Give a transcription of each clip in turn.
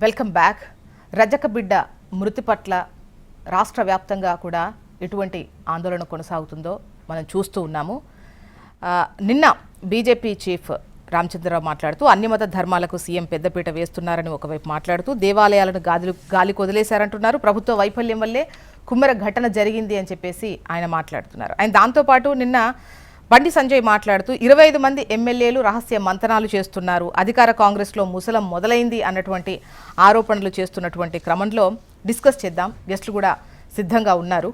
Welcome back. రజక బిడ్డ మృతి పట్ల రాష్ట్ర వ్యాప్తంగా కూడా ఎటువంటి ఆందోళన కొనసాగుతుందో మనం చూస్తూ ఉన్నాము. నిన్న బీజేపీ చీఫ్ రామచంద్రరావు మాట్లాడుతూ అన్ని మత ధర్మాలకు సీఎం పెద్దపీట వేస్తున్నారని ఒకవైపు మాట్లాడుతూ దేవాలయాలను గాలికి వదిలేశారంటున్నారు. ప్రభుత్వ వైఫల్యం వల్లే కుమ్మెర ఘటన జరిగింది అని చెప్పేసి ఆయన మాట్లాడుతున్నారు. ఆయన దాంతోపాటు నిన్న బండి సంజయ్ మాట్లాడుతూ 25 మంది ఎమ్మెల్యేలు రహస్య మంతనాలు చేస్తున్నారు, అధికార కాంగ్రెస్లో ముసలం మొదలైంది అన్నటువంటి ఆరోపణలు చేస్తున్నటువంటి క్రమంలో డిస్కస్ చేద్దాం. గెస్టులు కూడా సిద్ధంగా ఉన్నారు.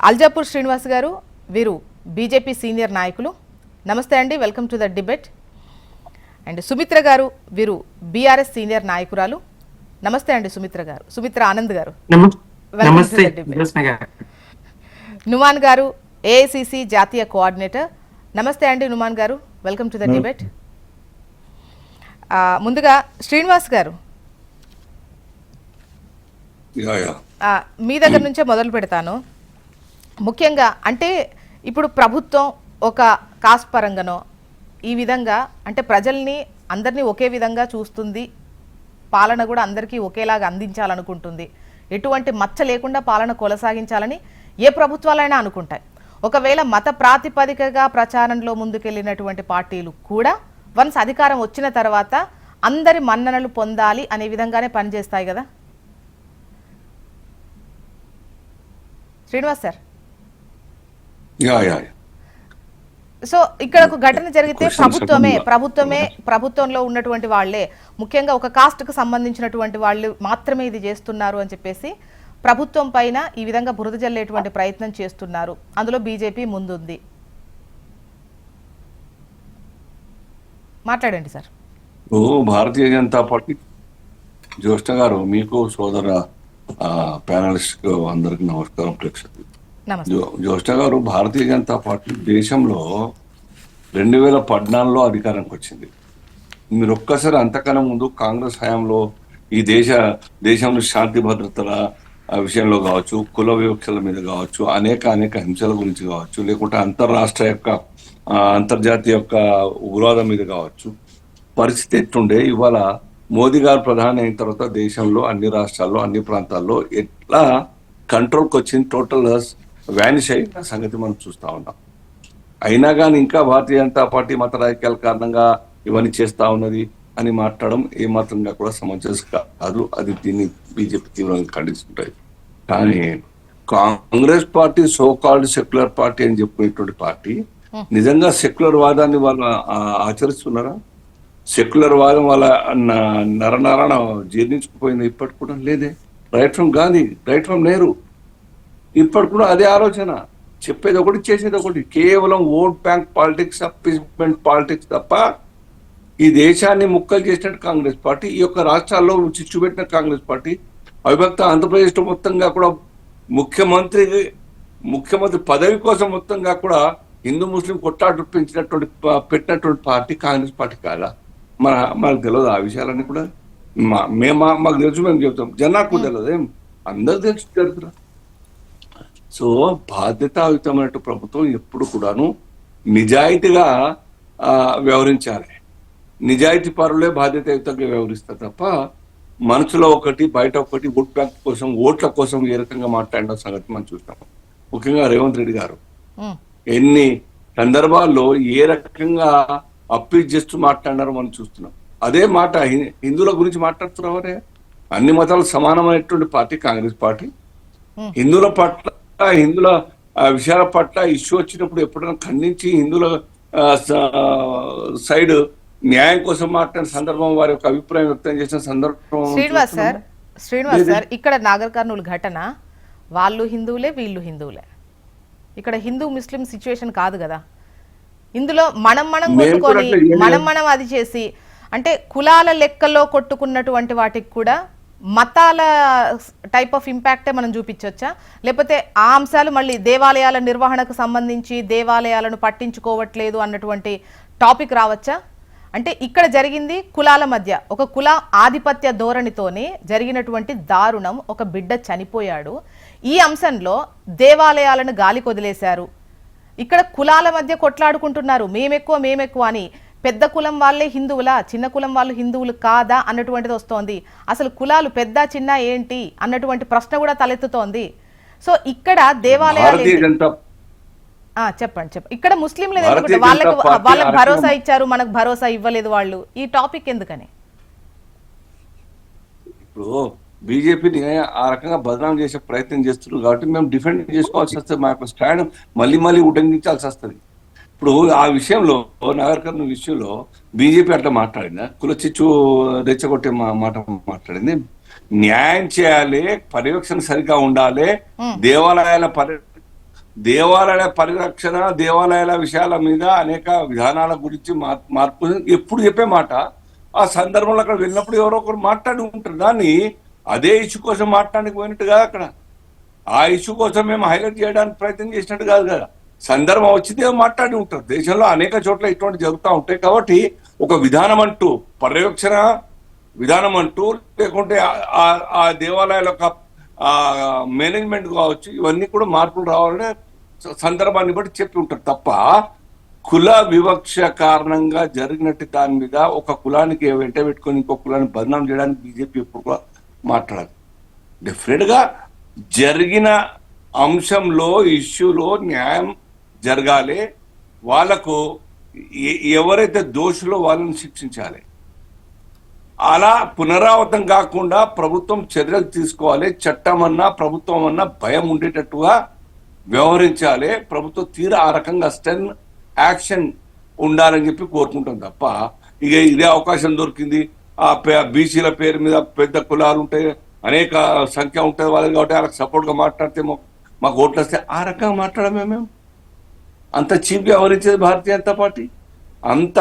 అల్జాపూర్ శ్రీనివాస్ గారు, వీరు బీజేపీ సీనియర్ నాయకులు. నమస్తే అండి, welcome to the debate. And Sumitra గారు, వీరు బీఆర్ఎస్ సీనియర్ నాయకురాలు. నమస్తే అండి సుమిత్ర గారు. సుమిత్ర ఆనంద్ గారు, welcome to the debate. Numan గారు, ఏఐసిసి జాతీయ కోఆర్డినేటర్. నమస్తే అండి నుమాన్ గారు, వెల్కమ్ టు ద డిబేట్. ముందుగా శ్రీనివాస్ గారు, మీ దగ్గర నుంచే మొదలు పెడతాను. ముఖ్యంగా అంటే ఇప్పుడు ప్రభుత్వం ఒక కాస్ట్ పరంగానో ఈ విధంగా అంటే ప్రజల్ని అందరినీ ఒకే విధంగా చూస్తుంది, పాలన కూడా అందరికీ ఒకేలాగా అందించాలనుకుంటుంది, ఎటువంటి మచ్చ లేకుండా పాలన కొనసాగించాలని ఏ ప్రభుత్వాలైనా అనుకుంటాయి. ఒకవేళ మత ప్రాతిపదికగా ప్రచారంలో ముందుకెళ్ళినటువంటి పార్టీలు కూడా వన్స్ అధికారం వచ్చిన తర్వాత అందరి మన్ననలు పొందాలి అనే విధంగానే పనిచేస్తాయి కదా శ్రీనివాస్ సార్? సో ఇక్కడ ఒక ఘటన జరిగితే ప్రభుత్వంలో ఉన్నటువంటి వాళ్లే, ముఖ్యంగా ఒక కాస్ట్ కు సంబంధించినటువంటి వాళ్ళు మాత్రమే ఇది చేస్తున్నారు అని చెప్పేసి ప్రభుత్వం పైన ఈ విధంగా బురద జల్లేటువంటి ప్రయత్నం చేస్తున్నారు. అందులో బీజేపీ ముందుంది. మాట్లాడండి సార్. భారతీయ జనతా పార్టీ జ్యోష్ణ గారు, మీకు సోదర ప్యానలిస్ట్ అందరికి నమస్కారం. ప్రేక్షకులు, జ్యోష్ణ గారు, భారతీయ జనతా పార్టీ దేశంలో 2014లో అధికారానికి వచ్చింది. మీరు ఒక్కసారి అంతకన్నా ముందు కాంగ్రెస్ హయాంలో ఈ దేశంలో శాంతి భద్రతల విషయంలో కావచ్చు, కుల వివక్షల మీద కావచ్చు, అనేక హింసల గురించి కావచ్చు, లేకుంటే అంతర్జాతీయ యొక్క ఉగ్రవాదం మీద కావచ్చు, పరిస్థితి ఎట్టుండే. ఇవాళ మోదీ గారు ప్రధాని అయిన తర్వాత దేశంలో అన్ని రాష్ట్రాల్లో అన్ని ప్రాంతాల్లో ఎట్లా కంట్రోల్కి వచ్చింది, టోటల్ వ్యానిష్ అయిన సంగతి మనం చూస్తా ఉన్నాం. అయినా కానీ ఇంకా భారతీయ జనతా పార్టీ మత రాజకీయాల కారణంగా ఇవన్నీ చేస్తా ఉన్నది అని మాట్లాడడం ఏమాత్రంగా కూడా సమంజసం కాదు. అది దీన్ని బీజేపీ తీవ్రంగా ఖండిస్తుంటాయి. కానీ Congress party so called secular party అని చెప్పుకునేటువంటి పార్టీ నిజంగా సెక్యులర్ వాదాన్ని వాళ్ళు ఆచరిస్తున్నారా? సెక్యులర్ వాదం వాళ్ళ నరనారాయణ జీర్ణించుకుపోయింది ఇప్పటి కూడా లేదే. Right from Gandhi, right from Nehru, ఇప్పటి కూడా అదే ఆలోచన. చెప్పేది ఒకటి, చేసేది ఒకటి. కేవలం vote bank politics, appeasement politics తప్ప ఈ దేశాన్ని ముక్కలు చేసినట్టు కాంగ్రెస్ పార్టీ, ఈ యొక్క రాష్ట్రాల్లో చిచ్చు పెట్టిన కాంగ్రెస్ పార్టీ, అవిభక్త ఆంధ్రప్రదేశ్ లో మొత్తంగా కూడా ముఖ్యమంత్రి పదవి కోసం మొత్తంగా కూడా హిందూ ముస్లిం కొట్లాట పెట్టినటువంటి పార్టీ కాంగ్రెస్ పార్టీ కాదా? మనకు తెలియదు ఆ విషయాలన్నీ కూడా. మాకు తెలుసు, మేము చెప్తాం. జనాలకు తెలియదు, ఏం అందరు తెలుసు జరుగుతున్నా. సో బాధ్యతాయుతమైన ప్రభుత్వం ఎప్పుడు కూడాను నిజాయితీగా వ్యవహరించాలి. నిజాయితీ పరులే బాధ్యతాయుతంగా వ్యవహరిస్తారు తప్ప మనసులో ఒకటి బయట ఒకటి ఓట్ బ్యాంక్ కోసం, ఓట్ల కోసం ఏ రకంగా మాట్లాడిన సంగతి మనం చూస్తాం. ముఖ్యంగా రేవంత్ రెడ్డి గారు ఎన్ని సందర్భాల్లో ఏ రకంగా అప్పీల్ చేస్తూ మాట్లాడినారో మనం చూస్తున్నాం. అదే మాట హిందువుల గురించి మాట్లాడుతున్నారే. అన్ని మతాలు సమానమైనటువంటి పార్టీ కాంగ్రెస్ పార్టీ. హిందువుల పట్ల, హిందువుల విషయాల పట్ల ఇష్యూ వచ్చినప్పుడు ఎప్పుడైనా ఖండించి హిందువుల సైడ్ న్యాయం కోసం మాట్లాడిన సందర్భం, వారి యొక్క అభిప్రాయం వ్యక్తం చేసిన సందర్భం. శ్రీనివాస్ సార్, ఇక్కడ నాగర్ కర్నూలు ఘటన వాళ్ళు హిందువులే, వీళ్ళు హిందువులే. ఇక్కడ హిందూ ముస్లిం సిచ్యువేషన్ కాదు కదా. ఇందులో మనం కొట్టుకొని మనం అది చేసి అంటే కులాల లెక్కల్లో కొట్టుకున్నటువంటి వాటికి కూడా మతాల టైప్ ఆఫ్ ఇంపాక్టే మనం చూపించవచ్చా? లేకపోతే ఆ అంశాలు మళ్ళీ దేవాలయాల నిర్వహణకు సంబంధించి దేవాలయాలను పట్టించుకోవట్లేదు అన్నటువంటి టాపిక్ రావచ్చా? అంటే ఇక్కడ జరిగింది కులాల మధ్య ఒక కుల ఆధిపత్య ధోరణితోనే జరిగినటువంటి దారుణం. ఒక బిడ్డ చనిపోయాడు. ఈ అంశంలో దేవాలయాలను గాలి కొదిలేశారు. ఇక్కడ కులాల మధ్య కొట్లాడుకుంటున్నారు, మేమెక్కువ అని. పెద్ద కులం వాళ్ళే హిందువులా, చిన్న కులం వాళ్ళు హిందువులు కాదా అన్నటువంటిది వస్తోంది. అసలు కులాలు పెద్ద చిన్న ఏంటి అన్నటువంటి ప్రశ్న కూడా తలెత్తుతోంది. సో ఇక్కడ దేవాలయాలు భారతీయ జనతా చెప్పండి. ఇక్కడ ముస్లింలు ఎందుకు భారతీయ వాళ్ళకు జనతా పార్టీ వాళ్ళకి భరోసా ఆర్థిక ఇచ్చారు, మనకు భరోసా ఇవ్వలేదు వాళ్ళు, ఈ టాపిక్ ఎందుకని? ఇప్పుడు బీజేపీని ఆ రకంగా బదనాం చేసే ప్రయత్నం చేస్తున్నారు కాబట్టి మేము డిఫెండ్ చేసుకోవాల్సి వస్తుంది. మా యొక్క స్టాండ్ మళ్ళీ మళ్ళీ ఉటంకించాల్సి వస్తుంది. ఇప్పుడు ఆ విషయంలో నగర్ కర్నూలు విషయంలో బీజేపీ అట్లా మాట్లాడిందా? కుల చిచ్చు రెచ్చగొట్టే మాట మాట్లాడింది. న్యాయం చేయాలి, పర్యవేక్షణ సరిగా ఉండాలి, దేవాలయాల పరిరక్షణ, దేవాలయాల విషయాల మీద అనేక విధానాల గురించి మార్పు ఎప్పుడు చెప్పే మాట. ఆ సందర్భంలో అక్కడ వెళ్ళినప్పుడు ఎవరో ఒకరు మాట్లాడి ఉంటారు. దాన్ని అదే ఇష్యూ కోసం మాట్లాడడానికి పోయినట్టు కాదు. అక్కడ ఆ ఇష్యూ కోసం మేము హైలైట్ చేయడానికి ప్రయత్నం చేసినట్టు కాదు కదా. సందర్భం వచ్చిందే మాట్లాడి ఉంటారు. దేశంలో అనేక చోట్ల ఇటువంటి జరుగుతూ ఉంటాయి. కాబట్టి ఒక విధానం అంటూ, పర్యవేక్షణ విధానం అంటూ, లేకుంటే ఆ దేవాలయాల యొక్క మేనేజ్మెంట్ కావచ్చు, ఇవన్నీ కూడా మార్పులు రావాలనే సందర్భాన్ని బట్టి చెప్పి ఉంటారు తప్ప కుల వివక్ష కారణంగా జరిగినట్టు దాని మీద ఒక కులానికి వెంట పెట్టుకొని ఇంకో కులాన్ని బదనాం చేయడానికి బీజేపీ ఎప్పుడు కూడా మాట్లాడదు. డెఫినెట్ గా జరిగిన అంశంలో, ఇష్యూలో న్యాయం జరగాలి. వాళ్లకు ఎవరైతే దోషులో వాళ్ళని శిక్షించాలి. అలా పునరావృతం కాకుండా ప్రభుత్వం చర్యలు తీసుకోవాలి. చట్టం అన్నా ప్రభుత్వం అన్నా భయం ఉండేటట్టుగా వ్యవహరించాలి. ప్రభుత్వం తీర ఆ రకంగా స్టెన్ యాక్షన్ ఉండాలని చెప్పి కోరుకుంటాం తప్ప ఇక ఇదే అవకాశం దొరికింది, ఆ బీసీల పేరు మీద పెద్ద కులాలు ఉంటాయి, అనేక సంఖ్య ఉంటుంది వాళ్ళకి, కాబట్టి వాళ్ళకి సపోర్ట్ గా మాట్లాడితే మాకు ఓట్లు వస్తే ఆ రకంగా మాట్లాడమే. మేము అంత చీప్ గా వ్యవహరించేది భారతీయ జనతా పార్టీ. అంత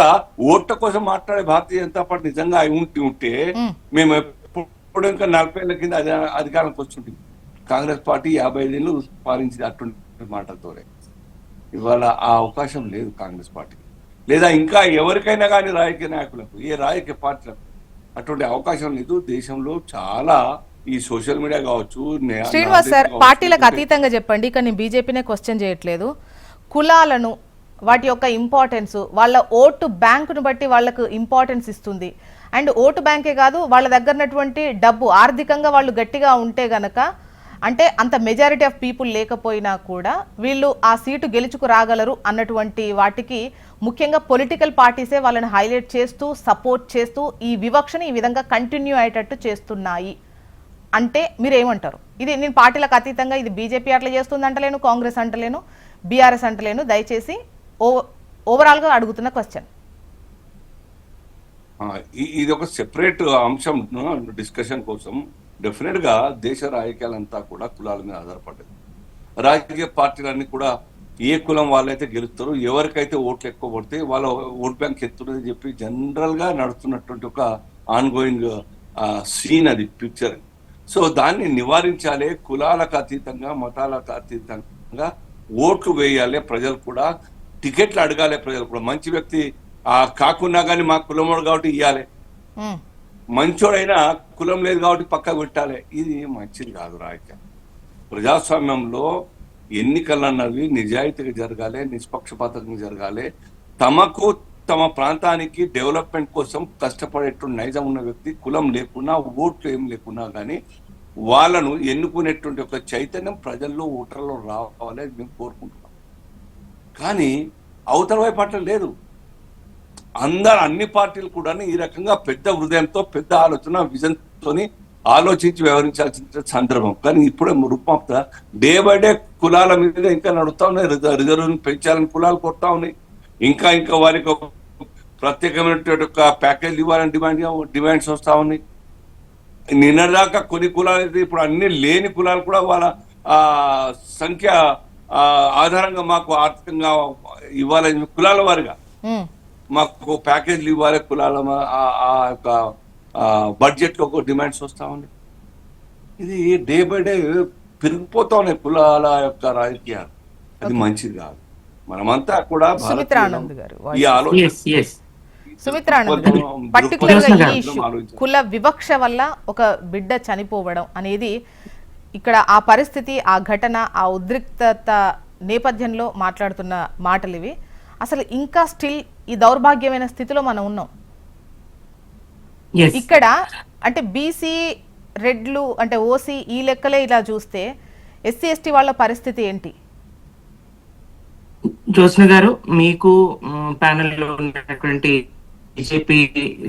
ఓట్ల కోసం మాట్లాడే భారతీయ జనతా పార్టీ నిజంగా ఉంటే మేము ఎప్పుడు ఇంకా 40 ఏళ్ల కింద అధికారానికి వస్తుంటుంది. కాంగ్రెస్ పార్టీ 55 ఏళ్ళు పాలించింది అటువంటి మాటలతోనే. ఇవాళ ఆ అవకాశం లేదు కాంగ్రెస్ పార్టీకి, లేదా ఇంకా ఎవరికైనా కానీ రాజకీయ నాయకులకు, ఏ రాజకీయ పార్టీలకు అటువంటి అవకాశం లేదు. దేశంలో చాలా ఈ సోషల్ మీడియా కావచ్చు, శ్రీనివాస్ సార్, పార్టీలకు అతీతంగా చెప్పండి. ఇక్కడ నేను బీజేపీనే క్వశ్చన్ చేయట్లేదు. కులాలను, వాటి యొక్క ఇంపార్టెన్స్, వాళ్ళ ఓటు బ్యాంకును బట్టి వాళ్ళకు ఇంపార్టెన్స్ ఇస్తుంది. అండ్ ఓటు బ్యాంకే కాదు, వాళ్ళ దగ్గర ఉన్నటువంటి డబ్బు, ఆర్థికంగా వాళ్ళు గట్టిగా ఉంటే గనక, అంటే అంత మెజారిటీ ఆఫ్ పీపుల్ లేకపోయినా కూడా వీళ్ళు ఆ సీటు గెలుచుకు రాగలరు అన్నటువంటి వాటికి ముఖ్యంగా పొలిటికల్ పార్టీసే వాళ్ళని హైలైట్ చేస్తూ, సపోర్ట్ చేస్తూ ఈ వివక్షని ఈ విధంగా కంటిన్యూ అయ్యేటట్టు చేస్తున్నాయి అంటే మీరేమంటారు? ఇది నేను పార్టీలకు అతీతంగా ఇది బీజేపీ అట్లా చేస్తుంది అంటలేను, కాంగ్రెస్ అంటలేను, బీఆర్ఎస్ అంటలేను. దయచేసి ఓవరాల్ గా అడుగుతున్న క్వశ్చన్. ఇది ఒక సెపరేట్ అంశం డిస్కషన్ కోసం. డెఫినెట్ గా దేశ రాజకీయాలంతా కూడా కులాల మీద ఆధారపడ్డది. రాజకీయ పార్టీలన్నీ కూడా ఏ కులం వాళ్ళైతే గెలుస్తారో, ఎవరికైతే ఓట్లు ఎక్కువ పడితే వాళ్ళ ఓట్ బ్యాంక్ ఎత్తున్నదని చెప్పి జనరల్ గా నడుస్తున్నటువంటి ఒక ఆన్ గోయింగ్ సీన్ అది, పిక్చర్. సో దాన్ని నివారించాలి. కులాలకు అతీతంగా, మతాలకు అతీతంగా ఓట్లు వేయాలి. ప్రజలు కూడా టికెట్లు అడగాలి. ప్రజలు కూడా మంచి వ్యక్తి కాకున్నా కానీ మా కులమోడు కాబట్టి ఇవ్వాలి, మంచోడైనా కులం లేదు కాబట్టి పక్క పెట్టాలి. ఇది మంచిది కాదు. రాజకీయం ప్రజాస్వామ్యంలో ఎన్నికలు అన్నవి నిజాయితీగా జరగాలి, నిష్పక్షపాతంగా జరగాలి. తమకు తమ ప్రాంతానికి డెవలప్మెంట్ కోసం కష్టపడేటువంటి నైజం ఉన్న వ్యక్తి, కులం లేకున్నా, ఓట్లు ఏం లేకున్నా కానీ వాళ్ళను ఎన్నుకునేటువంటి ఒక చైతన్యం ప్రజల్లో, ఓటర్లో రావాలి అని మేము కోరుకుంటున్నాం. కానీ అవతల వైపు అట్లా లేదు. అన్ని పార్టీలు కూడా ఈ రకంగా పెద్ద హృదయంతో, పెద్ద ఆలోచన, విజన్ తోని ఆలోచించి వ్యవహరించాల్సిన సందర్భం. కానీ ఇప్పుడే రూపంతో డే బై డే కులాల మీద ఇంకా నడుస్తా ఉన్నాయి. రిజర్వ్ పెంచాలని కులాలు కొడతా ఉన్నాయి. ఇంకా వారికి ప్రత్యేకమైనటువంటి ఒక ప్యాకేజ్ ఇవ్వాలని డిమాండ్స్ వస్తా ఉన్నాయి. నిన్నదాకా కొన్ని కులాలు అయితే ఇప్పుడు అన్ని లేని కులాలు కూడా వాళ్ళ సంఖ్య ఆధారంగా మాకు ఆర్థికంగా ఇవ్వాలని, కులాల వారిగా మాకు ప్యాకేజీలు ఇవ్వాలి, కులాల ఆ యొక్క బడ్జెట్ లో ఒక డిమాండ్స్ వస్తా ఉన్నాయి. ఇది డే బై డే పెరిగిపోతా ఉన్నాయి కులాల యొక్క రాజకీయాలు. అది మంచిది కాదు. మనమంతా కూడా ఈ ఆలోచన పర్టికులర్ గా ఈ ఇష్యూ, కుల వివక్ష వల్ల ఒక బిడ్డ చనిపోవడం అనేది ఇక్కడ ఆ పరిస్థితి, ఆ ఘటన, ఆ ఉద్రిక్తత నేపథ్యంలో మాట్లాడుతున్న మాటలు ఇవి. అసలు ఇంకా స్టిల్ ఈ దౌర్భాగ్యమైన స్థితిలో మనం ఉన్నాం. Yes. ఇక్కడ అంటే బీసీ రెడ్లు అంటే ఓసీ ఈ లెక్కలే ఇలా చూస్తే ఎస్సీ ఎస్టీ వాళ్ళ పరిస్థితి ఏంటి? జ్యోత్స్న గారు, మీకు ప్యానెల్లో ఉన్నటువంటి బీజేపీ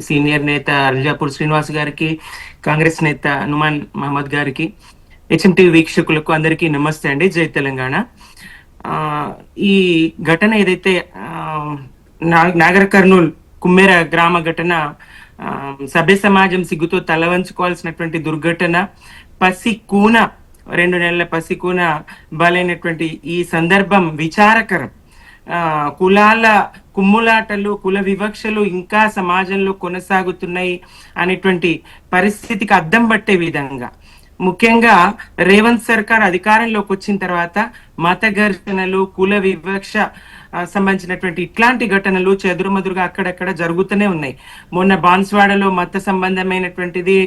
సీనియర్ నేత అల్జాపూర్ శ్రీనివాస్ గారికి, కాంగ్రెస్ నేత నుమాన్ మహమ్మద్ గారికి, హెచ్ఎంటీవీ వీక్షకులకు అందరికీ నమస్తే అండి. జై తెలంగాణ. ఈ ఘటన ఏదైతే నాగర్ కర్నూల్ కుమ్మేర గ్రామ ఘటన, సభ్య సమాజం సిగ్గుతో తలవంచుకోవాల్సినటువంటి దుర్ఘటన, పసి కూన 2 నెలల పసి కూన బలైనటువంటి ఈ సందర్భం విచారకరం. కులాల కుమ్ములాటలు, కుల వివక్షలు ఇంకా సమాజంలో కొనసాగుతున్నాయి అనేటువంటి పరిస్థితికి అద్దం పట్టే విధంగా, ముఖ్యంగా రేవంత్ సర్కార్ అధికారంలోకి వచ్చిన తర్వాత మత ఘర్షణలు, కుల వివక్ష సంబంధించినటువంటి ఇట్లాంటి ఘటనలు చెదురుమదురుగా అక్కడక్కడ జరుగుతూనే ఉన్నాయి. మొన్న బాన్స్వాడలో మత సంబంధమైనటువంటిది,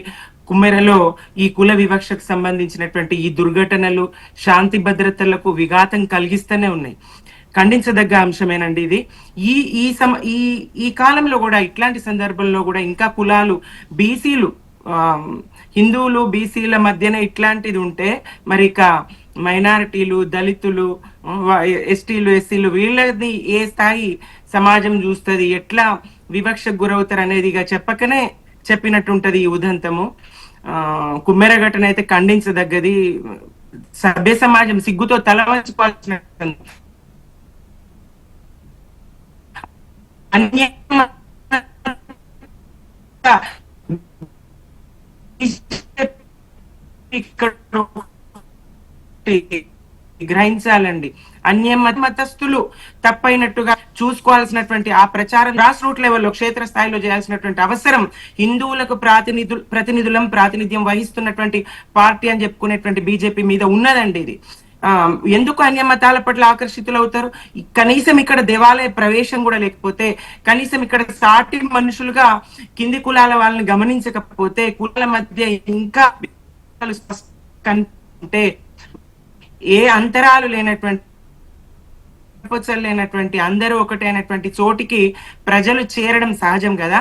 కుమ్మెరలో ఈ కుల వివక్షకు సంబంధించినటువంటి ఈ దుర్ఘటనలు శాంతి భద్రతలకు విఘాతం కలిగిస్తూనే ఉన్నాయి. ఖండించదగ్గ అంశమేనండి ఇది. ఈ ఈ ఈ కాలంలో కూడా ఇట్లాంటి సందర్భంలో కూడా ఇంకా కులాలు, బీసీలు, హిందువులు బీసీల మధ్యన ఇట్లాంటిది ఉంటే మరి ఇక మైనారిటీలు, దళితులు, ఎస్టీలు, ఎస్సీలు వీళ్ళని ఏ స్థాయి సమాజం చూస్తుంది, ఎట్లా వివక్షకు గురవుతారు అనేది ఇక చెప్పకనే చెప్పినట్టుంటది ఈ ఉదంతము. కుమ్మెర ఘటన అయితే ఖండించదగ్గది. సభ్య సమాజం సిగ్గుతో తల వంచుకోవాల్సిన గ్రహించాలండి. మతస్థులు తప్పైనట్టుగా చూసుకోవాల్సినటువంటి ఆ ప్రచారం గ్రాస్ రూట్ లెవెల్లో, క్షేత్ర స్థాయిలో చేయాల్సినటువంటి అవసరం హిందువులకు ప్రాతినిధ్యం వహిస్తున్నటువంటి పార్టీ అని చెప్పుకునేటువంటి బీజేపీ మీద ఉన్నదండి. ఇది ఎందుకు అన్య మతాల పట్ల ఆకర్షితులు అవుతారు? కనీసం ఇక్కడ దేవాలయ ప్రవేశం కూడా లేకపోతే, కనీసం ఇక్కడ సాటి మనుషులుగా కింది కులాల వాళ్ళని గమనించకపోతే, కులాల మధ్య ఇంకా కంటే ఏ అంతరాలు లేనటువంటి, లేనటువంటి అందరూ ఒకటే అయినటువంటి చోటికి ప్రజలు చేరడం సహజం కదా.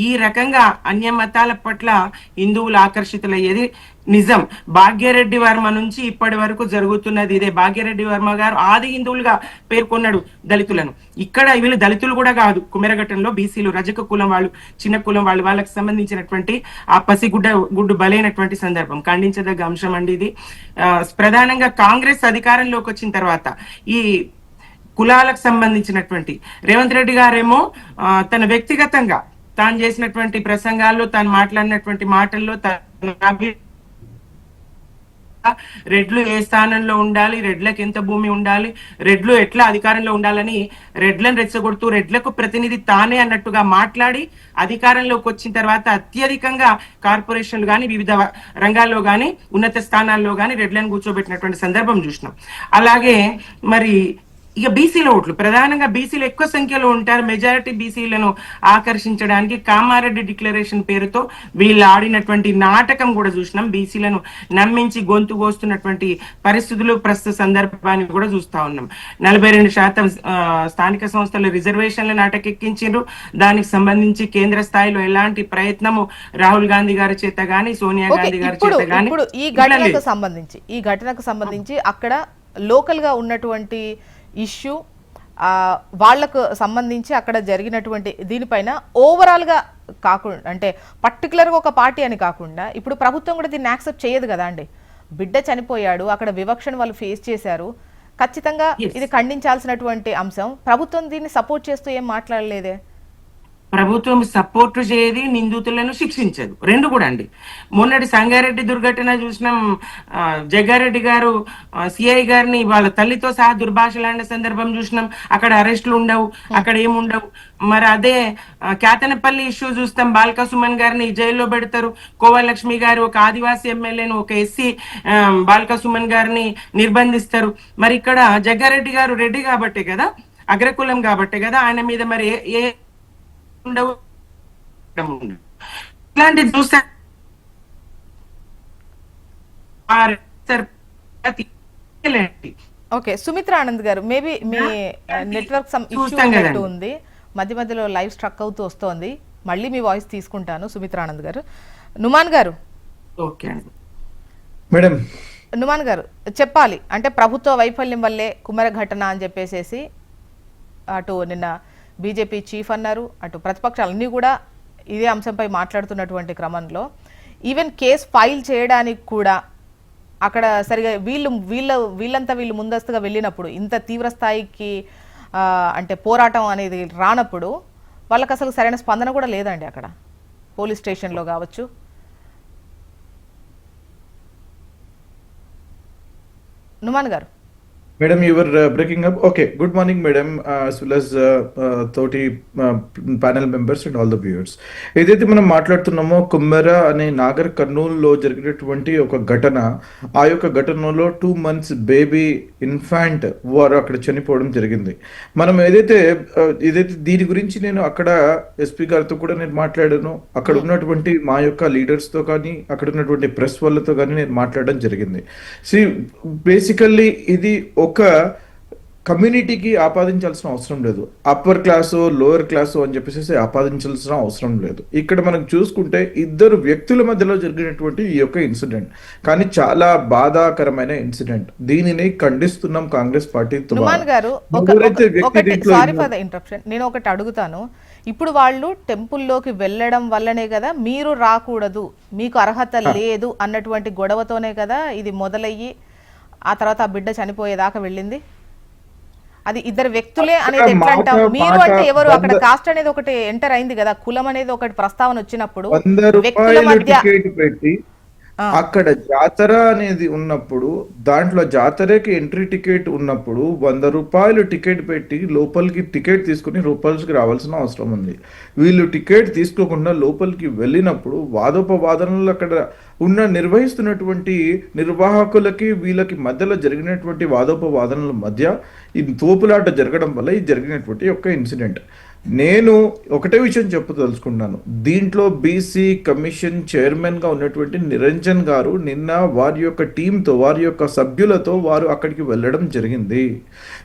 ఈ రకంగా అన్య మతాల పట్ల హిందువులు ఆకర్షితులయ్యేది నిజం. భాగ్యరెడ్డి వర్మ నుంచి ఇప్పటి వరకు జరుగుతున్నది ఇదే. భాగ్యరెడ్డి వర్మ గారు ఆది హిందువులుగా పేర్కొన్నాడు దళితులను. ఇక్కడ వీళ్ళు దళితులు కూడా కాదు. కుమెరఘట్టంలో బీసీలు, రజక కులం వాళ్ళు, చిన్న కులం వాళ్ళు, వాళ్ళకి సంబంధించినటువంటి ఆ గుడ్డు బలైనటువంటి సందర్భం. ఖండించదగ్గ అంశం అండి ఇది. ప్రధానంగా కాంగ్రెస్ అధికారంలోకి వచ్చిన తర్వాత ఈ కులాలకు సంబంధించినటువంటి రేవంత్ రెడ్డి గారేమో తన వ్యక్తిగతంగా తాను చేసినటువంటి ప్రసంగాల్లో, తాను మాట్లాడినటువంటి మాటల్లో రెడ్లు ఏ స్థానంలో ఉండాలి, రెడ్లకు ఎంత భూమి ఉండాలి, రెడ్లు ఎట్లా అధికారంలో ఉండాలని రెడ్లను రెచ్చగొడుతూ రెడ్లకు ప్రతినిధి తానే అన్నట్టుగా మాట్లాడి అధికారంలోకి వచ్చిన తర్వాత అత్యధికంగా కార్పొరేషన్లు కానీ, వివిధ రంగాల్లో కానీ, ఉన్నత స్థానాల్లో కానీ రెడ్లను కూర్చోబెట్టినటువంటి సందర్భం చూసినాం. అలాగే మరి ఇక బీసీల ఓట్లు, ప్రధానంగా బీసీలు ఎక్కువ సంఖ్యలో ఉంటారు. మెజారిటీ బీసీలను ఆకర్షించడానికి కామారెడ్డి డిక్లరేషన్ పేరుతో వీళ్ళు ఆడినటువంటి నాటకం కూడా చూసినాం. బీసీలను నమ్మించి గొంతు కోస్తున్నటువంటి పరిస్థితులు ప్రస్తుత సందర్భాన్ని కూడా చూస్తా ఉన్నాం. 42% స్థానిక సంస్థల రిజర్వేషన్లను నాటకెక్కించారు. దానికి సంబంధించి కేంద్ర స్థాయిలో ఎలాంటి ప్రయత్నము రాహుల్ గాంధీ గారి చేత గాని, సోనియా గాంధీ గారి చేత గాని, ఈ ఘటనకు సంబంధించి అక్కడ లోకల్ గా ఉన్నటువంటి ఇష్యూ, వాళ్లకు సంబంధించి అక్కడ జరిగినటువంటి దీనిపైన ఓవరాల్గా కాకుండా, అంటే పర్టికులర్గా ఒక పార్టీ అని కాకుండా ఇప్పుడు ప్రభుత్వం కూడా దీన్ని యాక్సెప్ట్ చేయదు కదా అండి. బిడ్డ చనిపోయాడు, అక్కడ వివక్షను వాళ్ళు ఫేస్ చేశారు. ఖచ్చితంగా ఇది ఖండించాల్సినటువంటి అంశం. ప్రభుత్వం దీన్ని సపోర్ట్ చేస్తూ ఏం మాట్లాడలేదే. ప్రభుత్వం సపోర్ట్ చేయది, నిందితులను శిక్షించదు, రెండు కూడా అండి. మొన్నటి సంగారెడ్డి దుర్ఘటన చూసినాం. జగ్గారెడ్డి గారు సిఐ గారిని వాళ్ళ తల్లితో సహా దుర్భాషలాడిన సందర్భం చూసినాం. అక్కడ అరెస్టులు ఉండవు, అక్కడ ఏముండవు. మరి అదే కేతనపల్లి ఇష్యూ చూస్తాం. బాల్క సుమన్ గారిని జైల్లో పెడతారు. కోవలక్ష్మి గారు ఒక ఆదివాసీ ఎమ్మెల్యేను, ఒక ఎస్సీ బాల్క సుమన్ గారిని నిర్బంధిస్తారు. మరి ఇక్కడ జగ్గారెడ్డి గారు రెడ్డి కాబట్టే కదా, అగ్రకులం కాబట్టే కదా ఆయన మీద మరి ఏ ఉండవు. ఇట్లాంటి చూస్తే ఓకే, సుమిత్ర ఆనంద్ గారు, మేబీ మీ నెట్వర్క్ ఇష్యూ ఉంది, మధ్య మధ్యలో లైవ్ స్ట్రక్ అవుతూ వస్తోంది. మళ్ళీ మీ వాయిస్ తీసుకుంటాను. సుమిత్రానంద్ గారు, నుమాన్ గారు. ఓకే అండి మేడం. నుమాన్ గారు చెప్పాలి అంటే ప్రభుత్వ వైఫల్యం వల్లే కుమ్మర ఘటన అని చెప్పేసేసి అటు నిన్న బీజేపీ చీఫ్ అన్నారు, అటు ప్రతిపక్షాలన్నీ కూడా ఇదే అంశంపై మాట్లాడుతున్నటువంటి క్రమంలో ఈవెన్ కేసు ఫైల్ చేయడానికి కూడా అక్కడ సరిగా వీళ్ళంతా ముందస్తుగా వెళ్ళినప్పుడు ఇంత తీవ్ర స్థాయికి అంటే పోరాటం అనేది రానప్పుడు వాళ్ళకి అసలు సరైన స్పందన కూడా లేదండి అక్కడ పోలీస్ స్టేషన్లో కావచ్చు. నుమాన్ గారు. Madam, you were breaking up. Okay, good morning, madam, as well as తోటి panel members and all the viewers. ఏదైతే మనం మాట్లాడుతున్నామో కుమ్మెర అనే నాగర్ కర్నూలులో జరిగినటువంటి ఒక ఘటన, ఆ యొక్క ఘటనలో 2 months బేబీ ఇన్ఫాంట్ వారు అక్కడ చనిపోవడం జరిగింది. మనం ఏదైతే దీని గురించి నేను అక్కడ ఎస్పీ గారితో కూడా నేను మాట్లాడాను, అక్కడ ఉన్నటువంటి మా యొక్క లీడర్స్తో కానీ అక్కడ ఉన్నటువంటి ప్రెస్ వాళ్ళతో కానీ నేను మాట్లాడడం జరిగింది. బేసికల్లీ ఇది ఒక కమ్యూనిటీకి ఆపాదించాల్సిన అవసరం లేదు, అప్పర్ క్లాసు లోయర్ క్లాసు అని చెప్పేసి ఆపాదించాల్సిన అవసరం లేదు. ఇక్కడ మనం చూసుకుంటే 2 వ్యక్తుల మధ్యలో జరిగినటువంటి ఈ యొక్క ఇన్సిడెంట్, కానీ చాలా బాధాకరమైన ఇన్సిడెంట్. దీనిని ఖండిస్తున్నాం కాంగ్రెస్ పార్టీ. నేను ఒకటి అడుగుతాను, ఇప్పుడు వాళ్ళు టెంపుల్లోకి వెళ్ళడం వల్లనే కదా మీరు రాకూడదు, మీకు అర్హత లేదు అన్నటువంటి గొడవతోనే కదా ఇది మొదలయ్యి ఆ తర్వాత ఆ బిడ్డ చనిపోయేదాకా వెళ్ళింది. అది 2 వ్యక్తులే అనేది ఎట్లా అంటాం? మీరు అంటే ఎవరు? అక్కడ కాస్ట్ అనేది ఒకటి ఎంటర్ అయింది కదా, కులం అనేది ఒకటి ప్రస్తావన వచ్చినప్పుడు వ్యక్తుల మధ్య అక్కడ జాతర అనేది ఉన్నప్పుడు, దాంట్లో జాతరకి ఎంట్రీ టికెట్ ఉన్నప్పుడు 100 రూపాయలు టికెట్ పెట్టి లోపలికి టికెట్ తీసుకుని లోపలికి రావాల్సిన అవసరం ఉంది. వీళ్ళు టికెట్ తీసుకోకుండా లోపలికి వెళ్ళినప్పుడు వాదోపవాదనలు అక్కడ నిర్వహిస్తున్నటువంటి నిర్వాహకులకి వీళ్ళకి మధ్యలో జరిగినటువంటి వాదోపవాదనల మధ్య ఈ తోపులాట జరగడం వల్ల ఇది జరిగినటువంటి ఒక ఇన్సిడెంట్. నేను ఒకటే విషయం చెప్పదలుచుకున్నాను, దీంట్లో బీసీ కమిషన్ చైర్మన్ గా ఉన్నటువంటి నిరంజన్ గారు నిన్న వారి యొక్క టీంతో వారి యొక్క సభ్యులతో వారు అక్కడికి వెళ్ళడం జరిగింది.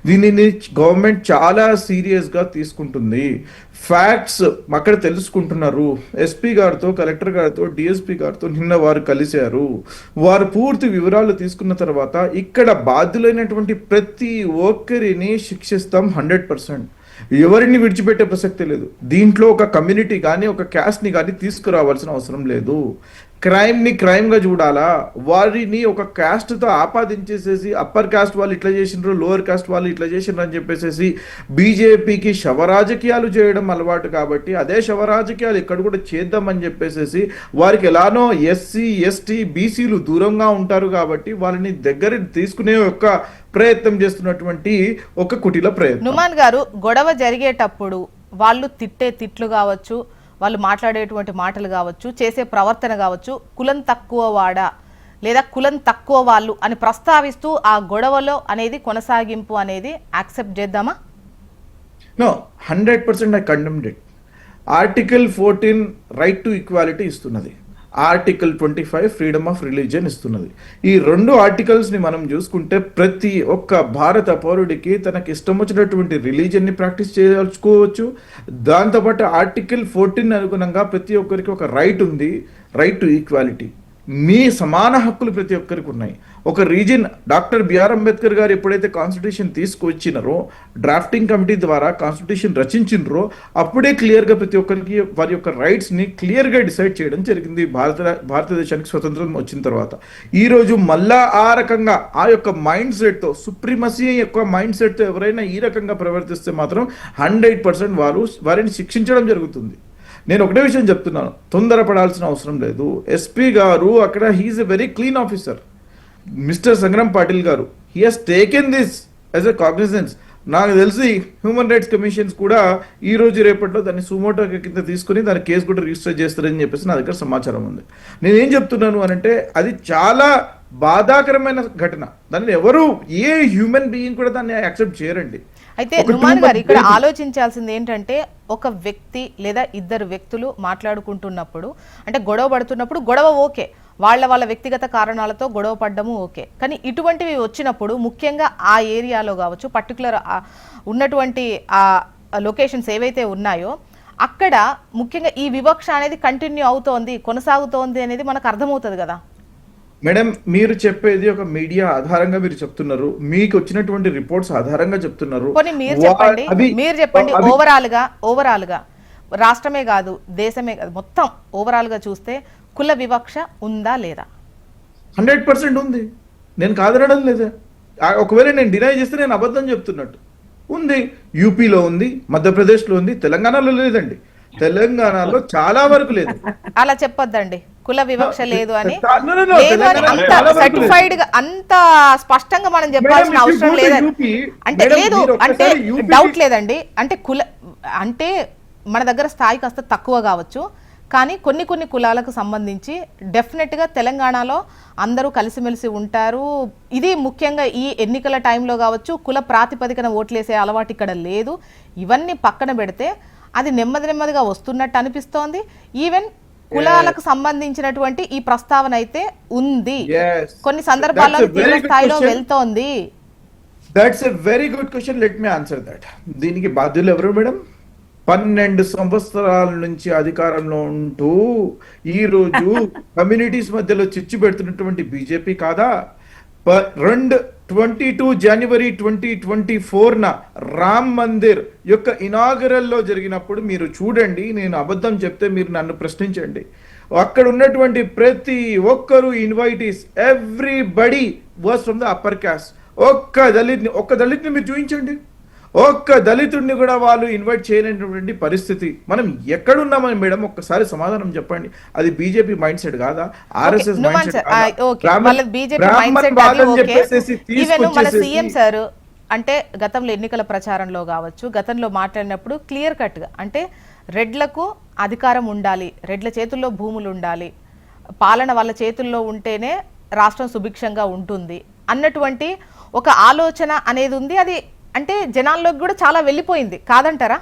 దీనిని గవర్నమెంట్ చాలా సీరియస్ గా తీసుకుంటుంది. ఫ్యాక్ట్స్ అక్కడ తెలుసుకుంటున్నారు. ఎస్పీ గారితో, కలెక్టర్ గారితో, డిఎస్పీ గారితో నిన్న వారు కలిశారు. వారు పూర్తి వివరాలు తీసుకున్న తర్వాత ఇక్కడ బాధ్యులైనటువంటి ప్రతి ఒక్కరిని శిక్షిస్తాం 100%. ఎవరిని విడిచిపెట్టే ప్రసక్తే లేదు. దీంట్లో ఒక కమ్యూనిటీ కానీ ఒక క్యాస్ట్ని కానీ తీసుకురావాల్సిన అవసరం లేదు. క్రైమ్ని క్రైమ్గా చూడాలా, వారిని ఒక క్యాస్ట్తో ఆపాదించేసేసి అప్పర్ కాస్ట్ వాళ్ళు ఇట్లా చేసినారు, లోయర్ కాస్ట్ వాళ్ళు ఇట్లా చేసినారు అని చెప్పేసి బీజేపీకి శవరాజకీయాలు చేయడం అలవాటు కాబట్టి అదే శవరాజకీయాలు ఇక్కడ కూడా చేద్దామని చెప్పేసి వారికి ఎలానో ఎస్సీ ఎస్టీ బీసీలు దూరంగా ఉంటారు కాబట్టి వాళ్ళని దగ్గర తీసుకునే ఒక ప్రయత్నం చేస్తున్నటువంటి ఒక కుటిల ప్రయత్నం. నుమాన్ గారు, గొడవ జరిగేటప్పుడు వాళ్ళు తిట్టే తిట్లు కావచ్చు, వాళ్ళు మాట్లాడేటువంటి మాటలు కావచ్చు, చేసే ప్రవర్తన కావచ్చు, కులం తక్కువ వాడా లేదా కులం తక్కువ వాళ్ళు అని ప్రస్తావిస్తూ ఆ గొడవలో అనేది కొనసాగింపు అనేది యాక్సెప్ట్ చేద్దామా? No, 100% I condemned it. Article 14 right to equality ఇస్తున్నది, ఆర్టికల్ 25 ఫ్రీడమ్ ఆఫ్ రిలీజియన్ ఇస్తున్నది. ఈ 2 ఆర్టికల్స్ని మనం చూసుకుంటే ప్రతి ఒక్క భారత పౌరుడికి తనకి ఇష్టం వచ్చినటువంటి రిలీజియన్ని ప్రాక్టీస్ చేసుకోవచ్చు. దాంతోపాటు ఆర్టికల్ 14 అనుగుణంగా ప్రతి ఒక్కరికి ఒక రైట్ ఉంది, రైట్ టు ఈక్వాలిటీ. మీ సమాన హక్కులు ప్రతి ఒక్కరికి ఉన్నాయి. ఒక రీజన్ డాక్టర్ బిఆర్ అంబేద్కర్ గారు ఎప్పుడైతే కాన్స్టిట్యూషన్ తీసుకొచ్చినారో, డ్రాఫ్టింగ్ కమిటీ ద్వారా కాన్స్టిట్యూషన్ రచించినరో, అప్పుడే క్లియర్గా ప్రతి ఒక్కరికి వారి యొక్క రైట్స్ని క్లియర్గా డిసైడ్ చేయడం జరిగింది భారతదేశానికి స్వతంత్రం వచ్చిన తర్వాత. ఈరోజు మళ్ళా ఆ రకంగా ఆ యొక్క మైండ్ సెట్తో, సుప్రీమసీ యొక్క మైండ్ సెట్తో ఎవరైనా ఈ రకంగా ప్రవర్తిస్తే మాత్రం 100% వారిని శిక్షించడం జరుగుతుంది. నేను ఒకటే విషయం చెప్తున్నాను, తొందరపడాల్సిన అవసరం లేదు. ఎస్పీ గారు అక్కడ he's a very clean officer. Mister Sangram Patil garu, he has taken this as a cognizance. నాకు తెలిసి హ్యూమన్ రైట్స్ కమిషన్స్ కూడా ఈ రోజు రేపట్లో దాన్ని సుమోటో కింద తీసుకుని దాని కేసు కూడా రిజిస్టర్ చేస్తారని చెప్పేసి నా దగ్గర సమాచారం ఉంది. నేనేం చెప్తున్నాను అనంటే అది చాలా బాధాకరమైన ఘటన. దాన్ని ఎవరు ఏ హ్యూమన్ బీయింగ్ కూడా దాన్ని యాక్సెప్ట్ చేయరండి. అయితే నుమాన్ గారు ఇక్కడ ఆలోచించాల్సింది ఏంటంటే, ఒక వ్యక్తి లేదా 2 వ్యక్తులు మాట్లాడుకుంటున్నప్పుడు అంటే గొడవ పడుతున్నప్పుడు గొడవ ఓకే, వాళ్ళ వ్యక్తిగత కారణాలతో గొడవ పడ్డము ఓకే, కానీ ఇటువంటివి వచ్చినప్పుడు ముఖ్యంగా ఆ ఏరియాలో కావచ్చు, పర్టికులర్ ఉన్నటువంటి లొకేషన్స్ ఏవైతే ఉన్నాయో అక్కడ ముఖ్యంగా ఈ వివక్ష అనేది కంటిన్యూ అవుతోంది, కొనసాగుతోంది అనేది మనకు అర్థమవుతుంది కదా. మేడం, మీరు చెప్పేది ఒక మీడియా ఆధారంగా మీరు చెప్తున్నారు, మీకు వచ్చినటువంటి రిపోర్ట్స్ ఆధారంగా చెప్తున్నారు. పోనీ మీరు చెప్పండి ఓవరాల్ గా రాష్ట్రమే కాదు దేశమే కాదు మొత్తం ఓవరాల్ గా చూస్తే కుల వివక్ష ఉందా లేదా? 100% ఉంది, నేను కాదనడం లేదా. ఒకవేళ నేను డినై చేస్తే నేను అబద్ధం చెప్తున్నట్టు. ఉంది, యూపీలో ఉంది, మధ్యప్రదేశ్లో ఉంది, తెలంగాణలో లేదండి. తెలంగాణలో చాలా వరకు లేదు. అలా చెప్పొద్దండి, కుల వివక్ష లేదు అని తెలంగాణలో సర్టిఫైడ్ గా అంత స్పష్టంగా మనం చెప్పాల్సిన అవసరం లేదండి. అంటే లేదు అంటే డౌట్ లేదండి, అంటే అంటే మన దగ్గర స్థాయి కాస్త తక్కువ కావచ్చు, కానీ కొన్ని కులాలకు సంబంధించి డెఫినెట్గా తెలంగాణలో అందరూ కలిసిమెలిసి ఉంటారు. ఇది ముఖ్యంగా ఈ ఎన్నికల టైంలో కావచ్చు, కుల ప్రాతిపదికన ఓట్లేసే అలవాటు ఇక్కడ లేదు. ఇవన్నీ పక్కన పెడితే అది నెమ్మదిగా వస్తున్నట్టు అనిపిస్తోంది. ఈవెన్ కులాలకు సంబంధించినటువంటి ఈ ప్రస్తావన అయితే ఉంది, కొన్ని సందర్భాల్లో తీవ్ర స్థాయిలో వెళ్తోంది. That's a very good question, let me answer that. దీనికి బాధ్యులు ఎవరు మేడం? 12 సంవత్సరాల నుంచి అధికారంలో ఉంటూ ఈ రోజు కమ్యూనిటీస్ మధ్యలో చిచ్చు పెడుతున్నటువంటి బీజేపీ కాదా? 22 జనవరి 2024 రామ్ మందిర్ యొక్క ఇనాగరల్ లో జరిగినప్పుడు మీరు చూడండి, నేను అబద్ధం చెప్తే మీరు నన్ను ప్రశ్నించండి. అక్కడ ఉన్నటువంటి ప్రతి ఒక్కరు invitees, everybody was from the upper caste. ఒక్క దళిత్ని మీరు చూపించండి, ఒక్క దళితుడిని కూడా వాళ్ళు ఇన్వైట్ చేయలేనటువంటి పరిస్థితి. మనం ఎక్కడున్నామని మేడం ఒక్కసారి సమాధానం చెప్పండి. అది బీజేపీ మైండ్ సెట్ కాదా? ఆర్ఎస్ఎస్ మైండ్ సెట్ మన సీఎం సార్ అంటే గతంలో ఎన్నికల ప్రచారంలో కావచ్చు, గతంలో మాట్లాడినప్పుడు క్లియర్ కట్ గా అంటే రెడ్లకు అధికారం ఉండాలి, రెడ్ల చేతుల్లో భూములు ఉండాలి, పాలన వాళ్ళ చేతుల్లో ఉంటేనే రాష్ట్రం సుభిక్షంగా ఉంటుంది అన్నటువంటి ఒక ఆలోచన అనేది ఉంది. అది అంటే జనాల్లోకి కూడా చాలా వెళ్ళిపోయింది కాదంటారా?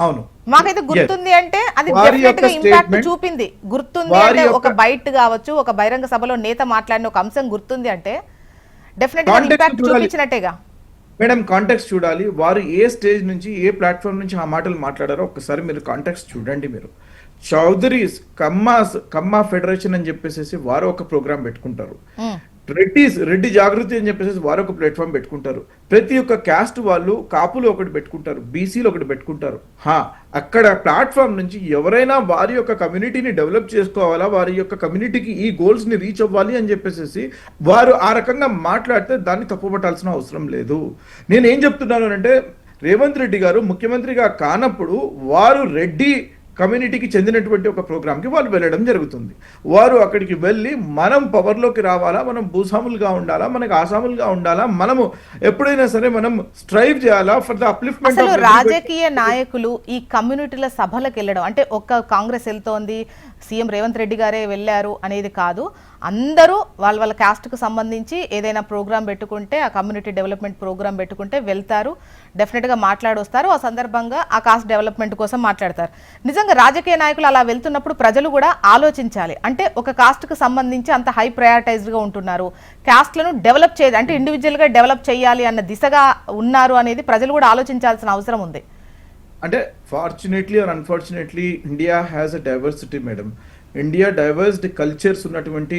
అవును, మాకైతే గుర్తుంది అంటే అది డెఫినెట్ గా ఇంపాక్ట్ చూపింది. గుర్తుంది అంటే ఒక బయట కావచ్చు, ఒక బహిరంగ సభలో నేత మాట్లాడిన ఒక అంశం గుర్తుంది అంటే డెఫినెట్ గా ఇంపాక్ట్ చూపించినట్టేగా. మేడం కాంటెక్స్ట్ చూడాలి, వారు ఏ స్టేజ్ నుంచి ఏ ప్లాట్ఫామ్ నుంచి ఆ మాటలు మాట్లాడారో ఒక్కసారి మీరు కాంటెక్స్ట్ చూడండి. మీరు చౌదరీస్ కమ్మా ఫెడరేషన్ అని చెప్పేసి వారు ఒక ప్రోగ్రామ్ పెట్టుకుంటారు, రెడ్డి జాగృతి అని చెప్పేసి వారు ఒక ప్లాట్ఫామ్ పెట్టుకుంటారు, ప్రతి ఒక్క క్యాస్ట్ వాళ్ళు కాపులు ఒకటి పెట్టుకుంటారు, బీసీలు ఒకటి పెట్టుకుంటారు. అక్కడ ప్లాట్ఫామ్ నుంచి ఎవరైనా వారి యొక్క కమ్యూనిటీని డెవలప్ చేసుకోవాలా, వారి యొక్క కమ్యూనిటీకి ఈ గోల్స్ ని రీచ్ అవ్వాలి అని చెప్పేసి వారు ఆ రకంగా మాట్లాడితే దాన్ని తప్పుపట్టాల్సిన అవసరం లేదు. నేనేం చెప్తున్నాను అంటే రేవంత్ రెడ్డి గారు ముఖ్యమంత్రిగా కానప్పుడు వారు రెడ్డి కమ్యూనిటీకి చెందినటువంటి ఒక ప్రోగ్రామ్కి వాళ్ళు వెళ్ళడం జరుగుతుంది. వారు అక్కడికి వెళ్ళి మనం పవర్లోకి రావాలా, మనం భూస్వాములుగా ఉండాలా, మనకు ఆసాములుగా ఉండాలా, మనము ఎప్పుడైనా సరే మనం స్ట్రైవ్ చేయాలా ఫర్ ద అప్లిఫ్ట్మెంట్. అసలు రాజకీయ నాయకులు ఈ కమ్యూనిటీల సభలకు వెళ్ళడం అంటే ఒక్క కాంగ్రెస్ వెళ్తోంది, సీఎం రేవంత్ రెడ్డి గారే వెళ్ళారు అనేది కాదు. అందరూ వాళ్ళ క్యాస్ట్కు సంబంధించి ఏదైనా ప్రోగ్రామ్ పెట్టుకుంటే, ఆ కమ్యూనిటీ డెవలప్మెంట్ ప్రోగ్రామ్ పెట్టుకుంటే వెళ్తారు, డెఫినెట్గా మాట్లాడొస్తారు. ఆ సందర్భంగా ఆ కాస్ట్ డెవలప్మెంట్ కోసం మాట్లాడతారు. నిజంగా రాజకీయ నాయకులు అలా వెళ్తున్నప్పుడు ప్రజలు కూడా ఆలోచించాలి. అంటే ఒక కాస్ట్కు సంబంధించి అంత హై ప్రయారిటైజ్డ్గా ఉంటున్నారు, కాస్ట్లను డెవలప్ చేయాలి అంటే ఇండివిజువల్గా డెవలప్ చేయాలి అన్న దిశగా ఉన్నారు అనేది ప్రజలు కూడా ఆలోచించాల్సిన అవసరం ఉంది. అంటే fortunately are unfortunately India has a diversity madam. India divorced cultures ఉన్నటువంటి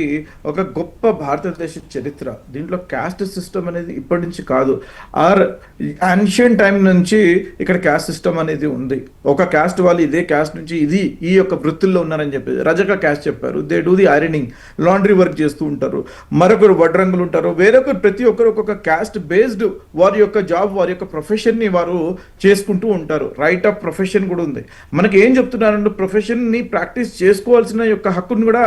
ఒక గొప్ప భారతదేశ చరిత్ర. దీంట్లో క్యాస్ట్ సిస్టమ్ అనేది ఇప్పటి నుంచి కాదు, యాన్షియంట్ టైం నుంచి ఇక్కడ క్యాస్ట్ సిస్టమ్ అనేది ఉంది. ఒక క్యాస్ట్ వాళ్ళు ఇదే క్యాస్ట్ నుంచి ఈ యొక్క వృత్తుల్లో ఉన్నారని చెప్పి రజక క్యాస్ట్ చెప్పారు. They do the ironing, laundry work చేస్తూ ఉంటారు. మరొకరు వడ్రంగులు ఉంటారు, వేరొకరు ప్రతి ఒక్కరు ఒక్కొక్క క్యాస్ట్ బేస్డ్ వారి యొక్క జాబ్, వారి యొక్క ప్రొఫెషన్ని వారు చేసుకుంటూ ఉంటారు. రైట్ ఆఫ్ ప్రొఫెషన్ కూడా ఉంది. మనకి ఏం చెప్తున్నారంటే ప్రొఫెషన్ని ప్రాక్టీస్ చేసుకోవాల్సిన యొక్క హక్కును కూడా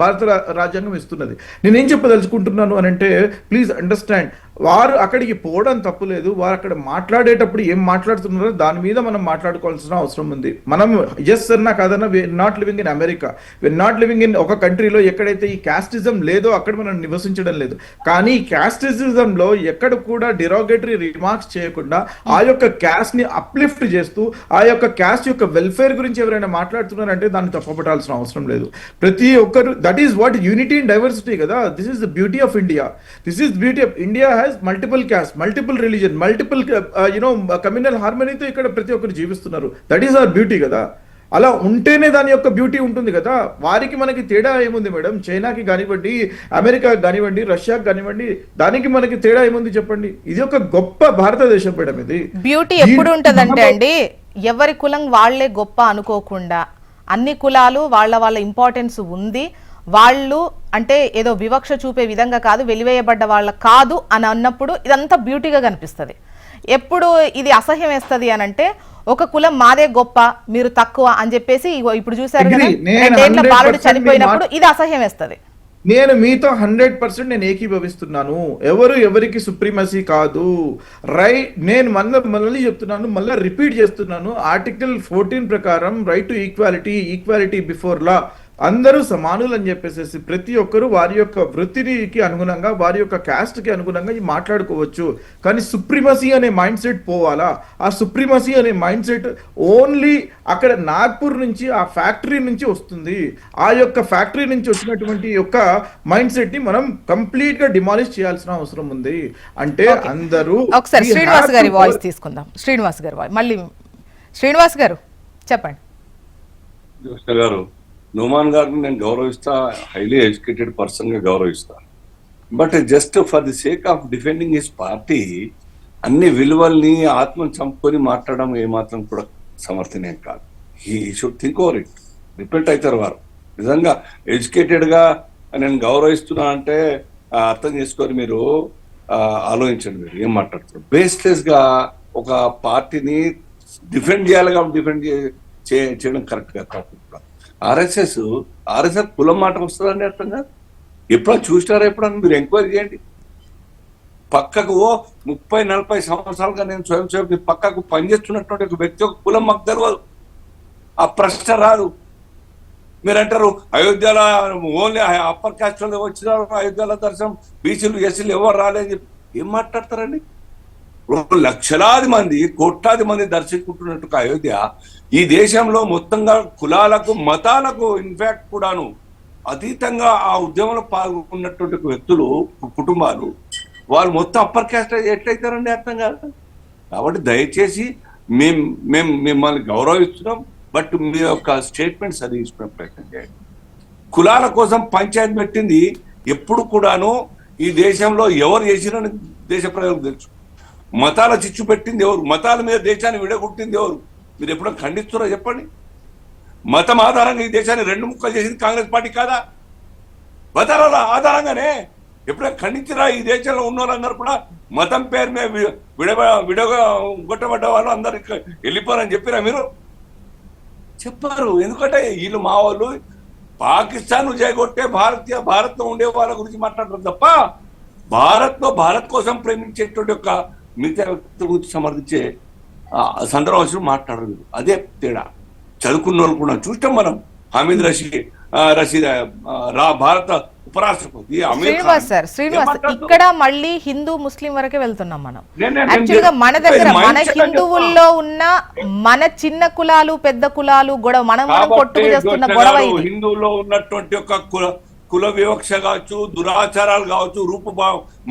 భారత రాజ్యాంగం ఇస్తున్నది. నేనేం చెప్పదలుచుకుంటున్నాను అని అంటే ప్లీజ్ అండర్స్టాండ్, వారు అక్కడికి పోవడం తప్పులేదు, వారు అక్కడ మాట్లాడేటప్పుడు ఏం మాట్లాడుతున్నారో దాని మీద మనం మాట్లాడుకోవాల్సిన అవసరం ఉంది. మనం ఎస్ అన్నా కాదన్నా we're not living in America, we're not living in ఒక కంట్రీలో ఎక్కడైతే ఈ క్యాస్టిజం లేదో అక్కడ మనం నివసించడం లేదు. కానీ క్యాస్టిజంలో ఎక్కడ కూడా డిరాగేటరీ రిమార్క్స్ చేయకుండా ఆ యొక్క క్యాస్ట్ ని అప్లిఫ్ట్ చేస్తూ ఆ యొక్క క్యాస్ట్ యొక్క వెల్ఫేర్ గురించి ఎవరైనా మాట్లాడుతున్నారంటే దాన్ని తప్పపట్టాల్సిన అవసరం లేదు. ప్రతి ఒక్కరు, that is what unity in diversity కదా. This is the beauty of India. This is beauty of India. Has multiple caste, multiple religion, multiple communal హార్మనీతో ఇక్కడ ప్రతి ఒక్కరు జీవిస్తున్నారు. దట్ ఈస్ అవర్ బ్యూటీ కదా. అలా ఉంటేనే దాని యొక్క బ్యూటీ ఉంటుంది కదా. వారికి మనకి తేడా ఏముంది మేడం? చైనాకి కానివ్వండి, అమెరికాకి కానివ్వండి, రష్యాకి కానివ్వండి, దానికి మనకి తేడా ఏముంది చెప్పండి? ఇది ఒక గొప్ప భారతదేశం మేడం. ఇది బ్యూటీ ఎప్పుడు ఉంటదంటే అండి, ఎవరి కులం వాళ్లే గొప్ప అనుకోకుండా అన్ని కులాలు వాళ్ళ ఇంపార్టెన్స్ ఉంది, వాళ్ళు అంటే ఏదో వివక్ష చూపే విధంగా కాదు, వెలివేయబడ్డ వాళ్ళ కాదు అని అన్నప్పుడు ఇదంతా బ్యూటీగా కనిపిస్తుంది. ఎప్పుడు ఇది అసహ్యం వేస్తుంది అని అంటే, ఒక కులం మాదే గొప్ప మీరు తక్కువ అని చెప్పేసి ఇప్పుడు చూసారు కదా, 2 ఏళ్ల బాలుడు చనిపోయినప్పుడు ఇది అసహ్యం వేస్తుంది. నేను మీతో 100% నేను ఏకీభవిస్తున్నాను. ఎవరికి సుప్రీమసీ కాదు. నేను మళ్ళీ చెప్తున్నాను, మళ్ళీ రిపీట్ చేస్తున్నాను. ఆర్టికల్ 14 ప్రకారం right to equality before law, అందరూ సమానులు అని చెప్పేసి ప్రతి ఒక్కరు వారి యొక్క వృత్తికి అనుగుణంగా, వారి యొక్క క్యాస్ట్ కి అనుగుణంగా మాట్లాడుకోవచ్చు. కానీ సుప్రీమసీ అనే మైండ్ సెట్ పోవాలా? ఆ సుప్రీమసీ అనే మైండ్ సెట్ ఓన్లీ అక్కడ నాగ్పూర్ నుంచి, ఆ ఫ్యాక్టరీ నుంచి వస్తుంది. ఆ యొక్క ఫ్యాక్టరీ నుంచి వచ్చినటువంటి యొక్క మైండ్ సెట్ ని మనం కంప్లీట్ గా డిమాలిష్ చేయాల్సిన అవసరం ఉంది. అంటే అందరూ ఒకసారి శ్రీనివాస్ గారి వాయిస్ తీసుకుందాం. శ్రీనివాస్ గారు మళ్ళీ శ్రీనివాస్ గారు చెప్పండి. గారు, నుమాన్ గారిని నేను గౌరవిస్తా, హైలీ ఎడ్యుకేటెడ్ పర్సన్ గా గౌరవిస్తా. But just for the sake of defending his party అన్ని విలువల్ని ఆత్మను చంపుకొని మాట్లాడడం ఏమాత్రం కూడా సమర్థనీయం కాదు. ఈ should think over it. Repent అవుతారు వారు. నిజంగా ఎడ్యుకేటెడ్ గా నేను గౌరవిస్తున్నా అంటే అర్థం చేసుకొని మీరు ఆలోచించండి, మీరు ఏం మాట్లాడుతున్నారు. బేస్లెస్ గా ఒక పార్టీని డిఫెండ్ చేయాలి కాబట్టి డిఫెండ్ చేయడం కరెక్ట్ గా కాకుండా, ఆర్ఎస్ఎస్ కులం మాట వస్తుందండి అర్థం కాదు. ఎప్పుడన్నా చూసినారా? ఎప్పుడన్నా మీరు ఎంక్వైరీ చేయండి. పక్కకు 30-40 సంవత్సరాలుగా నేను స్వయం సేవకు పక్కకు పనిచేస్తున్నటువంటి ఒక వ్యక్తి ఒక కులం మాకు తెలియదు, ఆ ప్రశ్న రాదు. మీరు అంటారు అయోధ్యలో ఓన్లీ అప్పర్ కాస్ట్ వాళ్ళు వచ్చినారు, అయోధ్యలో దర్శనం బీసీలు ఎస్సీలు ఎవరు రాలేదని చెప్పి ఏం మాట్లాడతారండి? లక్షలాది మంది, కోట్లాది మంది దర్శించుకుంటున్నట్టు అయోధ్య ఈ దేశంలో మొత్తంగా కులాలకు, మతాలకు ఇన్ఫాక్ట్ కూడాను అతీతంగా ఆ ఉద్యమంలో పాల్గొన్నటువంటి వ్యక్తులు, కుటుంబాలు, వాళ్ళు మొత్తం అప్పర్ క్యాస్ట్ ఎట్లయితారండి? అర్థం కాదు. కాబట్టి దయచేసి మేము మిమ్మల్ని గౌరవిస్తున్నాం, బట్ మీ యొక్క స్టేట్మెంట్స్ అది తీసుకునే ప్రయత్నం చేయండి. కులాల కోసం పంచాయతీ పెట్టింది ఎప్పుడు కూడాను ఈ దేశంలో ఎవరు చేసినా దేశ ప్రజలకు తెలుసు. మతాల చిచ్చు పెట్టింది ఎవరు? మతాల మీద దేశాన్ని విడగొట్టింది ఎవరు? మీరు ఎప్పుడో ఖండిస్తున్నారో చెప్పండి. మతం ఆధారంగా ఈ దేశాన్ని 2 ముక్కలు చేసింది కాంగ్రెస్ పార్టీ కాదా? మతాల ఆధారంగానే ఎప్పుడైనా ఖండించరా? ఈ దేశంలో ఉన్న వాళ్ళందరూ కూడా మతం పేరు మీద విడగొట్టబడ్డ వాళ్ళు అందరు వెళ్ళిపోరని చెప్పిరా మీరు? చెప్పారు. ఎందుకంటే వీళ్ళు మా వాళ్ళు పాకిస్తాన్ జయగొట్టే భారత్లో ఉండే వాళ్ళ గురించి మాట్లాడతారు తప్ప భారత్ కోసం ప్రేమించేటువంటి ఒక మిగతా వ్యక్తుల గురించి సమర్థించే సందర్భం మాట్లాడరు. అదే తేడా. చదువుకున్న వాళ్ళు కూడా చూస్తాం మనం. హమీద్ రషీద్ భారత ఉపరాష్ట్రపతి. శ్రీనివాస్, ఇక్కడ మళ్ళీ హిందూ ముస్లిం వరకే వెళ్తున్నాం మనం. యాక్చువల్ గా మన దగ్గర మన హిందువుల్లో ఉన్న మన చిన్న కులాలు పెద్ద కులాలు గొడవ మనం కొట్టుకు చేస్తున్న గొడవ ఇది. హిందువుల్లో ఉన్నటువంటి ఒక కుల వివక్ష కావచ్చు, దురాచారాలు కావచ్చు, రూపు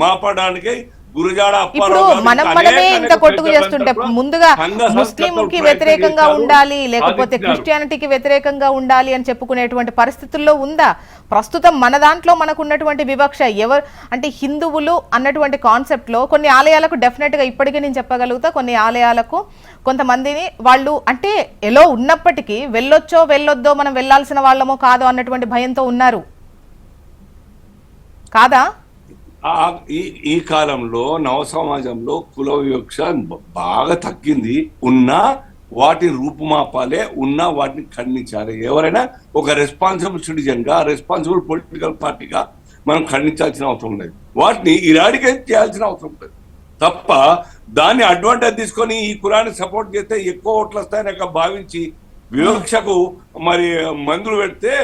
మాపడానికి ఇప్పుడు మనమే ఇంత కొట్టుకు చేస్తుంటే ముందుగా ముస్లిం కి వ్యతిరేకంగా ఉండాలి, లేకపోతే క్రిస్టియానిటీకి వ్యతిరేకంగా ఉండాలి అని చెప్పుకునేటువంటి పరిస్థితుల్లో ఉందా? ప్రస్తుతం మన దాంట్లో మనకు ఉన్నటువంటి వివక్ష ఎవరు అంటే హిందువులు అన్నటువంటి కాన్సెప్ట్ లో కొన్ని ఆలయాలకు డెఫినెట్ గా ఇప్పటికీ నేను చెప్పగలుగుతా, కొన్ని ఆలయాలకు కొంతమందిని వాళ్ళు అంటే ఎలా ఉన్నప్పటికీ వెళ్ళొద్దో మనం వెళ్లాల్సిన వాళ్ళమో కాదో అన్నటువంటి భయంతో ఉన్నారు కాదా? ఈ కాలంలో నవ సమాజంలో కుల వివక్ష బాగా తగ్గింది. ఉన్నా వాటిని రూపుమాపాలే, ఉన్నా వాటిని ఖండించాలి. ఎవరైనా ఒక రెస్పాన్సిబుల్ సిటిజన్ గా, రెస్పాన్సిబుల్ పొలిటికల్ పార్టీగా మనం ఖండించాల్సిన అవసరం లేదు. వాటిని ఇరాడికేట్ చేయాల్సిన అవసరం లేదు తప్ప దాన్ని అడ్వాంటేజ్ తీసుకొని ఈ కులాన్ని సపోర్ట్ చేస్తే ఎక్కువ ఓట్లు వస్తాయని భావించి వివక్షకు మరి మందులు పెడితే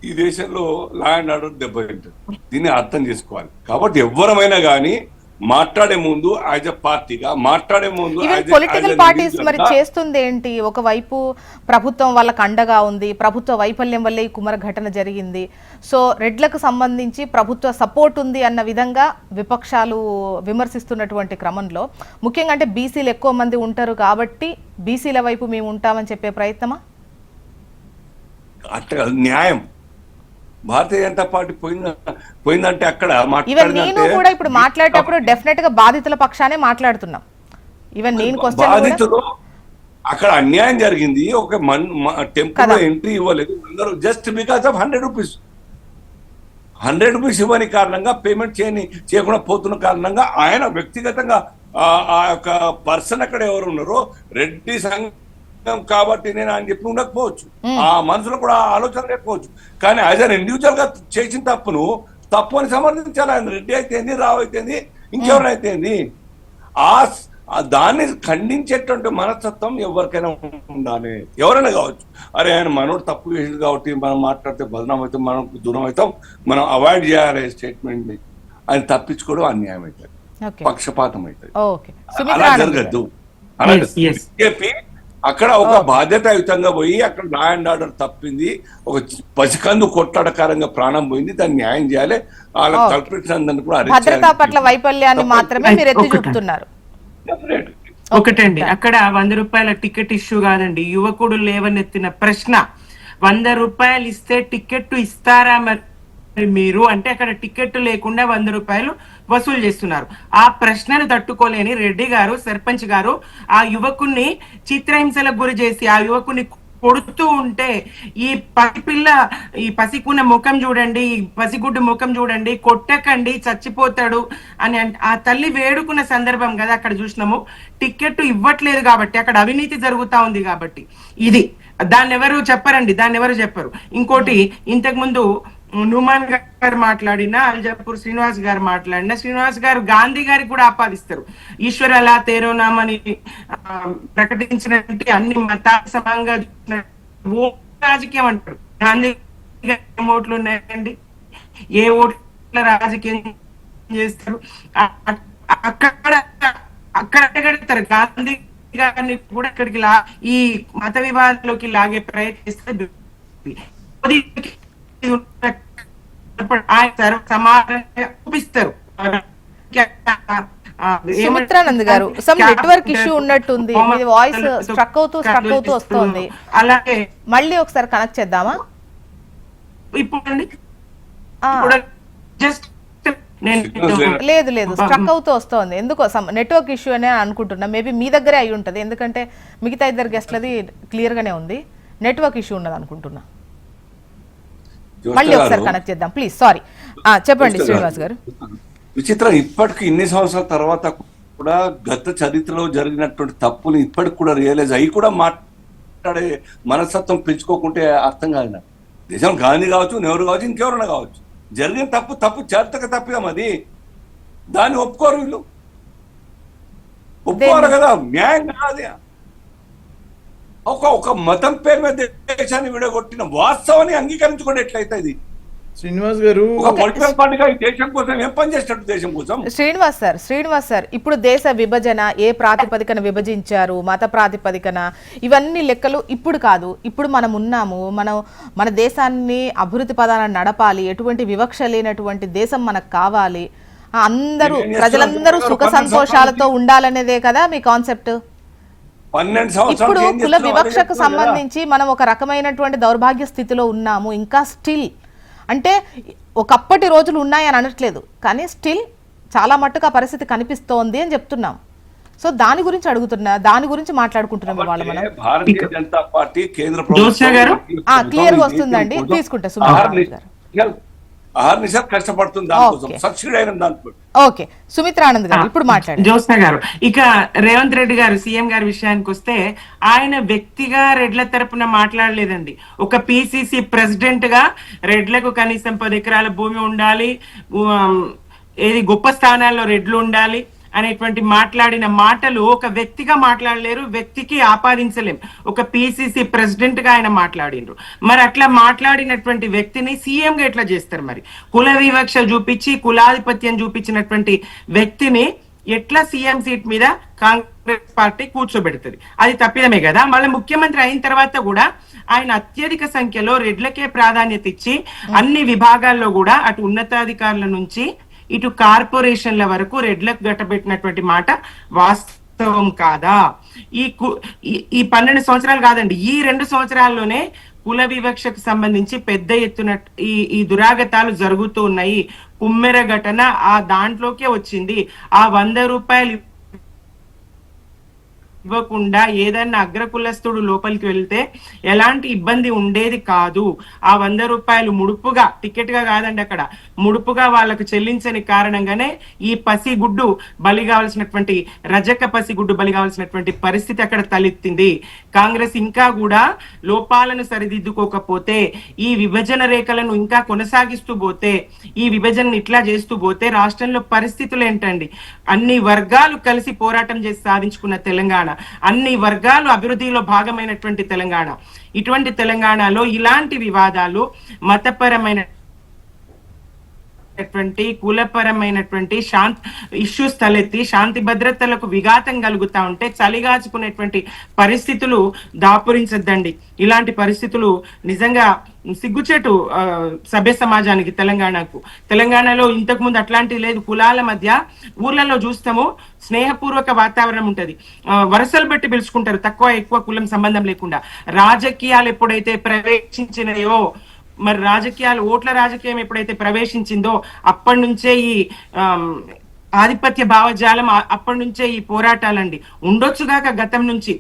ఈ దేశంలో లా అండ్ ఆర్డర్ దెబ్బతింటుంది. దీన్ని అర్థం చేసుకోవాలి. కాబట్టి ఎవరమైనా కానీ మాట్లాడే ముందు యాజ్ ఎ పార్టీగా మాట్లాడే ముందు ఈవెన్ పొలిటికల్ పార్టీస్ మరి చేస్తుంది ఏంటి? ఒకవైపు ప్రభుత్వం వాళ్ళకి అండగా ఉంది, ప్రభుత్వ వైఫల్యం వల్లే ఈ కుమర ఘటన జరిగింది, సో రెడ్లకు సంబంధించి ప్రభుత్వ సపోర్ట్ ఉంది అన్న విధంగా విపక్షాలు విమర్శిస్తున్నటువంటి క్రమంలో ముఖ్యంగా అంటే బీసీలు ఎక్కువ మంది ఉంటారు కాబట్టి బీసీల వైపు మేము ఉంటామని చెప్పే ప్రయత్నమా? అట్లా న్యాయం భారతీయ జనతా పార్టీ పోయిందంటే అక్కడ ఈవెన్ నేను కూడా ఇప్పుడు మాట్లాడేటప్పుడు డెఫినెట్ గా బాధితుల పక్షానే మాట్లాడుతున్నాం. ఈవెన్ నేను బాధితులు అక్కడ అన్యాయం జరిగింది, ఒక టెంపుల్ ఎంట్రీ ఇవ్వలేదు అందరూ just because of 100 rupees. 100 rupees ఇవ్వని కారణంగా పేమెంట్ చేయకుండా పోతున్న కారణంగా ఆయన వ్యక్తిగతంగా ఆ యొక్క పర్సన్ అక్కడ ఎవరు ఉన్నారో రెడ్డి సంఘం కాబట్టి నేను ఆయన చెప్పి ఉండకపోవచ్చు, ఆ మనసులో కూడా ఆలోచన లేకపోవచ్చు, కానీ యాజ్ అన్ ఇండివిజువల్ గా చేసిన తప్పు అని సమర్థించాలి. ఆయన రెడ్డి అయితేంది, రావు అయితేంది, ఇంకెవరైతేంది, దాన్ని ఖండించేటువంటి మనస్తత్వం ఎవరికైనా ఉండాలి. ఎవరైనా కావచ్చు, అరే ఆయన మనోడు తప్పు చేసింది కాబట్టి మనం మాట్లాడితే బదనాం అవుతాం, మనం దూరం అవుతాం, మనం అవాయిడ్ చేయాలి స్టేట్మెంట్ ని, ఆయన తప్పించుకోవడం అన్యాయం అవుతుంది, పక్షపాతం అవుతుంది, అలా జరగద్దు. అలాగే బీజేపీ అక్కడ ఒక బాధ్యతాయుతంగా పోయి అక్కడ లా అండ్ ఆర్డర్ తప్పింది, ఒక పసికందు కొట్లాడకారంగా ప్రాణం పోయింది, దాన్ని న్యాయం చేయాలి. వాళ్ళ కల్పిట్స్ అందరినీ కూడా భద్రతా పట్ల వైఫల్యాన్ని మాత్రమే మీరు ఎత్తి చూపుతున్నారు. ఒకటండి, అక్కడ 100 రూపాయల టికెట్ ఇష్యూ కాదండి, యువకుడు లేవనెత్తిన ప్రశ్న 100 రూపాయలు ఇస్తే టికెట్ ఇస్తారా మరి మీరు అంటే అక్కడ టికెట్ లేకుండా 100 రూపాయలు వసూలు చేస్తున్నారు. ఆ ప్రశ్నను తట్టుకోలేని రెడ్డి గారు, సర్పంచ్ గారు ఆ యువకుణ్ణి చిత్రహింసలకు గురి చేసి ఆ యువకుని కొడుతూ ఉంటే, ఈ పసిపిల్ల ఈ పసికున్న ముఖం చూడండి, ఈ పసిగుడ్డు ముఖం చూడండి, కొట్టకండి చచ్చిపోతాడు అని ఆ తల్లి వేడుకున్న సందర్భం కదా అక్కడ చూసినాము. టికెట్ ఇవ్వట్లేదు కాబట్టి అక్కడ అవినీతి జరుగుతా ఉంది కాబట్టి ఇది దాన్ని ఎవరు చెప్పరండి, దాన్ని ఎవరు చెప్పరు. ఇంకోటి, ఇంతకు ముందు నుమాన్ గారు మాట్లాడినా, అల్జాపూర్ శ్రీనివాస్ గారు మాట్లాడినా, శ్రీనివాస్ గారు గాంధీ గారికి కూడా ఆపాదిస్తారు. ఈశ్వర్ అలా తేరోనామని ప్రకటించినట్టు అన్ని మతాలు సమంగా రాజకీయం అంటారు. గాంధీ గారి ఏం ఓట్లు ఉన్నాయండి, ఏ ఓట్ల రాజకీయం చేస్తారు? అక్కడ అడగడతారు గాంధీ గారిని కూడా ఇక్కడికి ఈ మత వివాదంలోకి లాగే ప్రయత్నిస్తారు. సుమిత్రానంద్ గారు, సమ్ నెట్వర్క్ ఇష్యూ ఉన్నట్టుంది, మీ వాయిస్ స్ట్రక్ అవుతూ వస్తుంది. అలాగే మళ్ళీ ఒకసారి కనెక్ట్ చేద్దామా? ఇప్పుడు లేదు స్ట్రక్ అవుతూ వస్తుంది. ఎందుకోసం నెట్వర్క్ ఇష్యూ అనే అనుకుంటున్నా, మేబీ మీ దగ్గరే అయి ఉంటది, ఎందుకంటే మిగతా ఇద్దరు గెస్ట్లది క్లియర్ గానే ఉంది. నెట్వర్క్ ఇష్యూ ఉన్నది అనుకుంటున్నా. మళ్ళీ ఒకసారి కనెక్ట్ చేద్దాం ప్లీజ్. సారీ, చెప్పండి శ్రీనివాస్ గారు. విచిత్రం, ఇప్పటికి ఇన్ని సంవత్సరాల తర్వాత కూడా గత చరిత్రలో జరిగినటువంటి తప్పుని ఇప్పటికి కూడా రియలైజ్ అయ్యి కూడా మాట్లాడే మనస్తత్వం పెంచుకోకుంటే అర్థం కాదు. దేశం గాంధీ కావచ్చు, నెహ్రూ కావచ్చు, ఇంకెవరైనా కావచ్చు, జరిగిన తప్పు చారిత్రక తప్పిదం అది, దాన్ని ఒప్పుకోరు వీళ్ళు, ఒప్పుకోరు కదా, న్యాయం కాదు. ఒక మతం పేరు మీద దేశాన్ని విడగొట్టిన వాస్తవాన్ని అంగీకరించుకోండి ఎట్లయితే ఇది. శ్రీనివాస్ గారు, ఒక పొలిటికల్ పార్టీగా ఈ దేశం కోసం ఏం పని చేసినట్టు దేశం కోసం. శ్రీనివాస్ సార్, ఇప్పుడు దేశ విభజన ఏ ప్రాతిపదికన విభజించారు, మత ప్రాతిపదికన, ఇవన్నీ లెక్కలు ఇప్పుడు కాదు. ఇప్పుడు మనం ఉన్నాము, మన దేశాన్ని అభివృద్ధి పదాన నడపాలి, ఎటువంటి వివక్ష లేనటువంటి దేశం మనకు కావాలి, ప్రజలందరూ సుఖ సంతోషాలతో ఉండాలనేదే కదా మీ కాన్సెప్ట్. ఇప్పుడు కుల వివక్షకు సంబంధించి మనం ఒక రకమైనటువంటి దౌర్భాగ్య స్థితిలో ఉన్నాము. ఇంకా స్టిల్ అంటే ఒకప్పటి రోజులు ఉన్నాయని అనట్లేదు, కానీ స్టిల్ చాలా మట్టుకు ఆ పరిస్థితి కనిపిస్తోంది అని చెప్తున్నాం. సో దాని గురించి అడుగుతున్నా, దాని గురించి మాట్లాడుకుంటున్నాం ఇవాళ మనం. భారతీయ జనతా పార్టీ కేంద్ర ప్రభుత్వం క్లియర్ గా వస్తుందండి, తీసుకుంటా సుమిత్రానంద్ గారు. కష్టపడుతుంది సబ్సిడీ అయిన దాంట్లో. ఓకే, సుమిత్రానంద్ గారు ఇప్పుడు మాట్లాడండి. జ్యోత్స్న గారు, ఇక రేవంత్ రెడ్డి గారు సీఎం గారి విషయానికి వస్తే, ఆయన వ్యక్తిగా రెడ్ల తరపున మాట్లాడలేదండి. ఒక పిసిసి ప్రెసిడెంట్ గా రెడ్లకు కనీసం 10 ఎకరాల భూమి ఉండాలి, ఏది గొప్ప స్థానాల్లో రెడ్లు ఉండాలి అనేటువంటి మాట్లాడిన మాటలు ఒక వ్యక్తిగా మాట్లాడలేరు, వ్యక్తికి ఆపాదించలేం. ఒక పిసిసి ప్రెసిడెంట్ గా ఆయన మాట్లాడిండ్రు. మరి అట్లా మాట్లాడినటువంటి వ్యక్తిని సీఎం గా ఎట్లా చేస్తారు? మరి కుల వివక్ష చూపించి కులాధిపత్యం చూపించినటువంటి వ్యక్తిని ఎట్లా సీఎం సీట్ మీద కాంగ్రెస్ పార్టీ కూర్చోబెడుతుంది? అది తప్పిదమే కదా. మళ్ళీ ముఖ్యమంత్రి అయిన తర్వాత కూడా ఆయన అత్యధిక సంఖ్యలో రెడ్లకే ప్రాధాన్యత ఇచ్చి అన్ని విభాగాల్లో కూడా అటు ఉన్నతాధికారుల నుంచి ఇటు కార్పొరేషన్ల వరకు రెడ్లకు గట్టబెట్టినటువంటి మాట వాస్తవం కాదా? ఈ 12 సంవత్సరాలు కాదండి, ఈ 2 సంవత్సరాల్లోనే కుల వివక్షకు సంబంధించి పెద్ద ఎత్తున ఈ దురాగతాలు జరుగుతూ ఉన్నాయి. కుమ్మెర ఘటన ఆ దాంట్లోకే వచ్చింది. ఆ 100 రూపాయలు ఇవ్వకుండా ఏదన్నా అగ్రకులస్తుడు లోపలికి వెళ్తే ఎలాంటి ఇబ్బంది ఉండేది కాదు. ఆ 100 రూపాయలు ముడుపుగా, టికెట్ గా కాదండి, అక్కడ ముడుపుగా వాళ్ళకు చెల్లించని కారణంగానే ఈ పసిగుడ్డు బలి కావాల్సినటువంటి, రజక పసిగుడ్డు బలి కావాల్సినటువంటి పరిస్థితి అక్కడ తలెత్తింది. కాంగ్రెస్ ఇంకా కూడా లోపాలను సరిదిద్దుకోకపోతే, ఈ విభజన రేఖలను ఇంకా కొనసాగిస్తూ పోతే, ఈ విభజనను ఇట్లా చేస్తూ పోతే రాష్ట్రంలో పరిస్థితులు ఏంటండి? అన్ని వర్గాలు కలిసి పోరాటం చేసి సాధించుకున్న తెలంగాణ, అన్ని వర్గాలు అభివృద్ధిలో భాగమైనటువంటి తెలంగాణ, ఇటువంటి తెలంగాణలో ఇలాంటి వివాదాలు మతపరమైన కులపరమైనటువంటి ఇష్యూస్ తలెత్తి శాంతి భద్రతలకు విఘాతం కలుగుతా ఉంటే చలిగాచుకునేటువంటి పరిస్థితులు దాపురించద్దండి. ఇలాంటి పరిస్థితులు నిజంగా సిగ్గుచేటు సభ్య సమాజానికి, తెలంగాణకు. తెలంగాణలో ఇంతకు ముందు అట్లాంటివి లేదు. కులాల మధ్య ఊర్లలో చూస్తాము, స్నేహపూర్వక వాతావరణం ఉంటది, వరుసలు బట్టి పిలుచుకుంటారు, తక్కువ ఎక్కువ కులం సంబంధం లేకుండా. రాజకీయాలు ఎప్పుడైతే ప్రవేశించినాయో, మరి రాజకీయాలు, ఓట్ల రాజకీయం ఎప్పుడైతే ప్రవేశించిందో అప్పటి నుంచే ఈ ఆధిపత్య భావజాలం, అప్పటి నుంచే ఈ పోరాటాలండి. ఉండొచ్చుగాక గతం నుంచి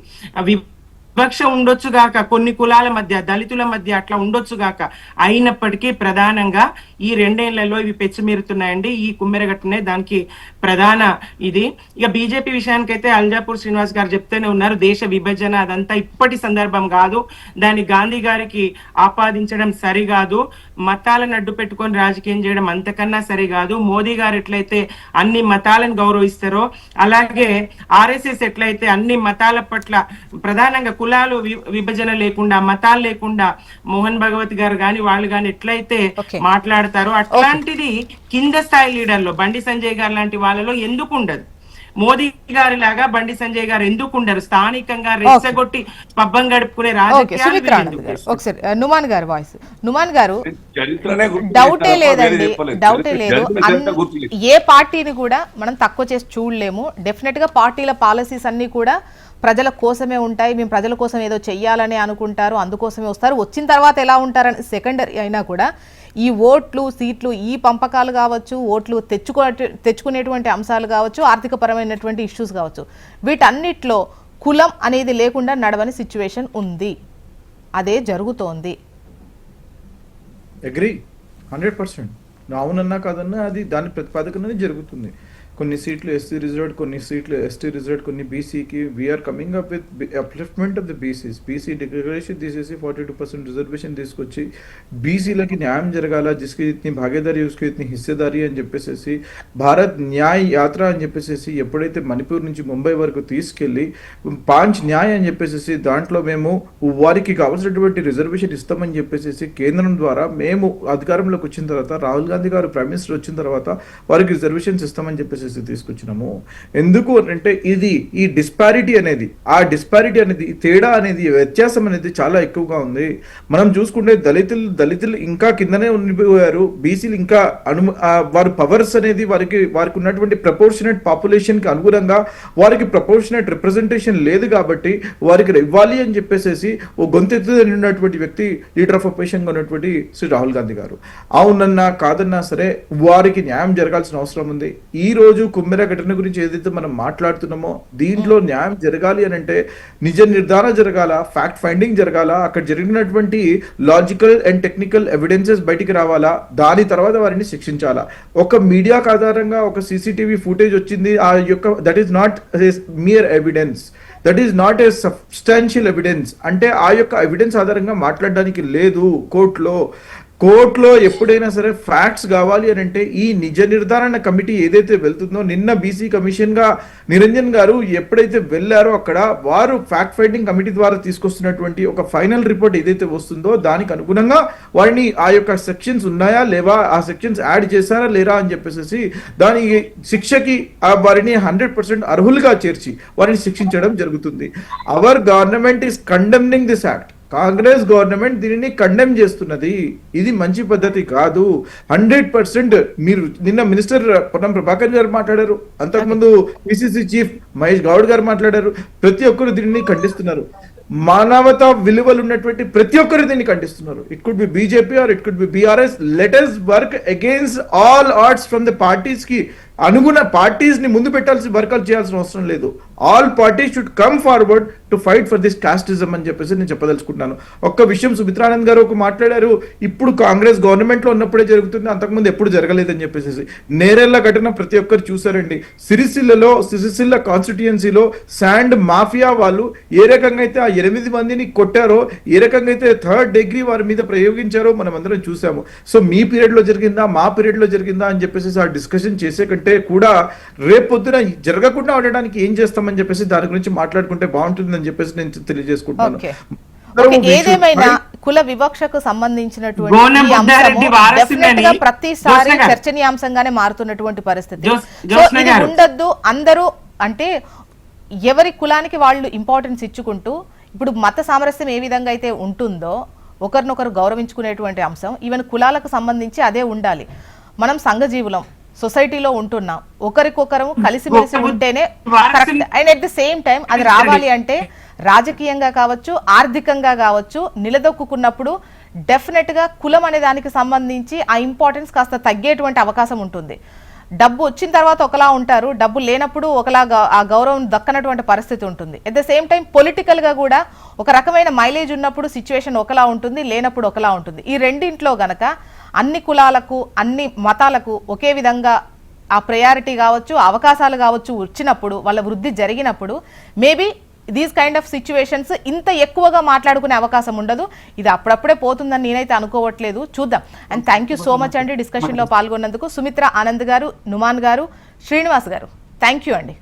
వివక్ష ఉండొచ్చుగాక, కొన్ని కులాల మధ్య, దళితుల మధ్య అట్లా ఉండొచ్చుగాక, అయినప్పటికీ ప్రధానంగా ఈ 2 ఏళ్లలో ఇవి పెచ్చిమీరుతున్నాయండి. ఈ కుమ్మెరగట్టునే దానికి ప్రధాన ఇది. ఇక బీజేపీ విషయానికైతే అల్జాపూర్ శ్రీనివాస్ గారు చెప్తూనే ఉన్నారు, దేశ విభజన అదంతా ఇప్పటి సందర్భం కాదు, దాన్ని గాంధీ గారికి ఆపాదించడం సరికాదు, మతాలను అడ్డు పెట్టుకొని రాజకీయం చేయడం అంతకన్నా సరికాదు. మోదీ గారు ఎట్లయితే అన్ని మతాలను గౌరవిస్తారో, అలాగే ఆర్ఎస్ఎస్ ఎట్లయితే అన్ని మతాల పట్ల, ప్రధానంగా కులాలు విభజన లేకుండా, మతాలు లేకుండా మోహన్ భగవత్ గారు గాని వాళ్ళు గాని ఎట్లయితే మాట్లాడతారో, అట్లాంటిది కింద స్థాయి లీడర్లో బండి సంజయ్ గారు లాంటి వాళ్ళలో ఎందుకు ఉండదు? మోదీ గారి లాగా బండి సంజయ్ గారు ఎందుకు ఉండరు? స్థానికంగా రెచ్చగొట్టి పబ్బం గడుపుకునే రాజకీయాలు. ఒకసారి నుమాన్ గారు వాయిస్. నుమాన్ గారు, డౌటే లేదండి, డౌటే లేదు, ఏ పార్టీని కూడా మనం తక్కువ చేసి చూడలేము. డెఫినెట్ గా పార్టీల పాలసీస్ అన్ని కూడా ప్రజల కోసమే ఉంటాయి. మేము ప్రజల కోసం ఏదో చెయ్యాలని అనుకుంటారు, అందుకోసమే వస్తారు. వచ్చిన తర్వాత ఎలా ఉంటారని సెకండరీ అయినా కూడా ఈ ఓట్లు, సీట్లు, ఈ పంపకాలు కావచ్చు, ఓట్లు తెచ్చుకునేటువంటి అంశాలు కావచ్చు, ఆర్థికపరమైనటువంటి ఇష్యూస్ కావచ్చు, వీటన్నిటిలో కులం అనేది లేకుండా నడవని సిచ్యువేషన్ ఉంది. అదే జరుగుతోంది. అగ్రీ 100%. అవునన్నా కాదన్నా అది దాని ప్రతిపాదకనే జరుగుతుంది. కొన్ని సీట్లు ఎస్సీ రిజర్వ్డ్, కొన్ని సీట్లు ఎస్టీ రిజర్వ్డ్, కొన్ని బీసీకి. We are coming up with upliftment of the BCs. BC declaration తీసేసి 42% రిజర్వేషన్ తీసుకొచ్చి బీసీలకి న్యాయం జరగాల, జిస్కి ఇతని భాగీదారీ ఉస్కి ఇతని హిస్సేదారీ అని చెప్పేసి భారత్ న్యాయ్ యాత్ర అని చెప్పేసి ఎప్పుడైతే మణిపూర్ నుంచి ముంబై వరకు తీసుకెళ్ళి 5 న్యాయ్ అని చెప్పేసి దాంట్లో మేము వారికి కావాల్సినటువంటి రిజర్వేషన్ ఇస్తామని చెప్పేసి కేంద్రం ద్వారా మేము అధికారంలోకి వచ్చిన తర్వాత, రాహుల్ గాంధీ గారు ప్రైమ్ మినిస్టర్ వచ్చిన తర్వాత వారికి రిజర్వేషన్స్ ఇస్తామని చెప్పేసి తీసుకొచ్చినాము. ఎందుకు అంటే ఇది ఈ డిస్పారిటీ అనేది, ఆ డిస్పారిటీ అనేది, తేడా అనేది, వ్యత్యాసం అనేది చాలా ఎక్కువగా ఉంది. మనం చూసుకుంటే దళితులు ఇంకా కిందనే ఉండిపోయారు, బీసీలు ఇంకా వారి పవర్స్ అనేది వారికి ఉన్నటువంటి ప్రపోర్షనేట్ పాపులేషన్ కి అనుగుణంగా వారికి ప్రపోర్షనేట్ రిప్రజెంటేషన్ లేదు కాబట్టి వారికి ఇవ్వాలి అని చెప్పేసి ఓ గొంతెత్తున్నటువంటి వ్యక్తి లీడర్ ఆఫ్ అపోజిషన్ ఉన్నటువంటి శ్రీ రాహుల్ గాంధీ గారు. అవునన్నా కాదన్నా సరే వారికి న్యాయం జరగాల్సిన అవసరం ఉంది. ఈ రోజు కుమ్మెర ఘటన గురించి ఏదైతే మనం మాట్లాడుతున్నామో దీంట్లో న్యాయం జరగాలి అని అంటే నిజ నిర్ధారణ జరగాల, ఫ్యాక్ట్ ఫైండింగ్ జరగాల, అక్కడ జరిగినటువంటి లాజికల్ అండ్ టెక్నికల్ ఎవిడెన్సెస్ బయటికి రావాలా, దాని తర్వాత వారిని శిక్షించాలా. ఒక మీడియా ఆధారంగా ఒక సీసీటీవీ ఫుటేజ్ వచ్చింది, ఆ యొక్క that is not mere evidence, that is not a substantial evidence. అంటే ఆ యొక్క ఎవిడెన్స్ ఆధారంగా మాట్లాడడానికి లేదు కోర్టులో. కోర్టులో ఎప్పుడైనా సరే ఫ్యాక్ట్స్ కావాలి అని అంటే ఈ నిజ నిర్ధారణ కమిటీ ఏదైతే వెళ్తుందో, నిన్న బీసీ కమిషన్ గా నిరంజన్ గారు ఎప్పుడైతే వెళ్ళారో అక్కడ వారు ఫ్యాక్ట్ ఫైండింగ్ కమిటీ ద్వారా తీసుకొస్తున్నటువంటి ఒక ఫైనల్ రిపోర్ట్ ఏదైతే వస్తుందో దానికి అనుగుణంగా వారిని ఆ యొక్క సెక్షన్స్ ఉన్నాయా లేవా, ఆ సెక్షన్స్ యాడ్ చేశారా లేరా అని చెప్పేసి దాని శిక్షకి వారిని 100% అర్హులుగా చేర్చి వారిని శిక్షించడం జరుగుతుంది. Our government is condemning this act. Congress government దీనిని కండెమ్ చేస్తున్నది. ఇది మంచి పద్ధతి కాదు. 100% మీరు నిన్న మినిస్టర్ పొన్నం ప్రభాకర్ గారు మాట్లాడారు, అంతకుముందు పిసిసి చీఫ్ మహేష్ గౌడ్ గారు మాట్లాడారు. ప్రతి ఒక్కరు దీనిని ఖండిస్తున్నారు. మానవతా విలువలు ఉన్నటువంటి ప్రతి ఒక్కరు దీన్ని ఖండిస్తున్నారు. It could be BJP or it could be BRS. Let us work against all arts from the parties కి అనుగుణ పార్టీస్ ని ముందు పెట్టాల్సి వర్కౌట్ చేయాల్సిన అవసరం లేదు. All parties should come forward to fight for this casteism అని చెప్పేసి నేను చెప్పదలుచుకుంటున్నాను. ఒక్క విషయం సుమిత్రానంద్ గారు ఒక మాట్లాడారు, ఇప్పుడు కాంగ్రెస్ గవర్నమెంట్ లో ఉన్నప్పుడే జరుగుతుంది, అంతకుముందు ఎప్పుడు జరగలేదని చెప్పేసి. నేరెళ్ల ఘటన ప్రతి ఒక్కరు చూసారండి. సిరిసిల్ల కాన్స్టిట్యుయెన్సీలో శాండ్ మాఫియా వాళ్ళు ఏ రకంగా అయితే ఆ 8 మందిని కొట్టారో, ఏ రకంగా అయితే 3rd డిగ్రీ వారి మీద ప్రయోగించారో మనం అందరం చూసాము. సో మీ పీరియడ్ లో జరిగిందా, మా పీరియడ్ లో జరిగిందా అని చెప్పేసి ఆ డిస్కషన్ చేసే కంటే కూడా రేపొద్దున జరగకుండా ఉండడానికి ఏం చేస్తామని చెప్పేసి దాని గురించి మాట్లాడుకుంటే బాగుంటుందని చెప్పేసి నేను తెలియజేసుకుంటాను. ఏదేమైనా కుల వివక్షకు సంబంధించినటువంటి గోనె ఈ అంశము బుద్ధారెడ్డి వారసుని definite గా ప్రతిసారి జోష్న గారు. చర్చనీయాంశంగానే మారుతున్నటువంటి పరిస్థితి. సో జోష్న ఇది గారు. ఉండద్దు. అందరూ అంటే ఎవరి కులానికి వాళ్ళు ఇంపార్టెన్స్ ఇచ్చుకుంటూ, ఇప్పుడు మత సామరస్యం ఏ విధంగా అయితే ఉంటుందో ఒకరినొకరు గౌరవించుకునేటువంటి అంశం ఈవెన్ కులాలకు సంబంధించి అదే ఉండాలి. మనం సంఘజీవులం, సొసైటీలో ఉంటున్నాం, ఒకరికొకరు కలిసిమెలిసి ఉంటేనే correct. And at the same time అది రావాలి అంటే రాజకీయంగా కావచ్చు, ఆర్థికంగా కావచ్చు నిలదొక్కున్నప్పుడు డెఫినెట్ గా కులం అనే దానికి సంబంధించి ఆ ఇంపార్టెన్స్ కాస్త తగ్గేటువంటి అవకాశం ఉంటుంది. డబ్బు వచ్చిన తర్వాత ఒకలా ఉంటారు, డబ్బు లేనప్పుడు ఒకలాగా ఆ గౌరవం దక్కనటువంటి పరిస్థితి ఉంటుంది. At the same time political గా కూడా ఒక రకమైన మైలేజ్ ఉన్నప్పుడు సిచ్యువేషన్ ఒకలా ఉంటుంది, లేనప్పుడు ఒకలా ఉంటుంది. ఈ రెండింట్లో గనక అన్ని కులాలకు అన్ని మతాలకు ఒకే విధంగా ఆ ప్రయారిటీ కావచ్చు, అవకాశాలు కావచ్చు వచ్చినప్పుడు, వాళ్ళ వృద్ధి జరిగినప్పుడు maybe these kind of situations ఇంత ఎక్కువగా మాట్లాడుకునే అవకాశం ఉండదు. ఇది అప్పుడప్పుడే పోతుందని నేనైతే అనుకోవట్లేదు. చూద్దాం. And thank you so much అండి డిస్కషన్లో పాల్గొన్నందుకు. సుమిత్ర ఆనంద్ గారు, నుమాన్ గారు, శ్రీనివాస్ గారు, థ్యాంక్ యూ అండి.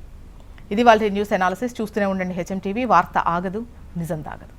ఇది వాళ్ళ న్యూస్ అనాలిసిస్. చూస్తూనే ఉండండి హెచ్ఎం టీవీ. వార్త ఆగదు, నిజం తాగదు.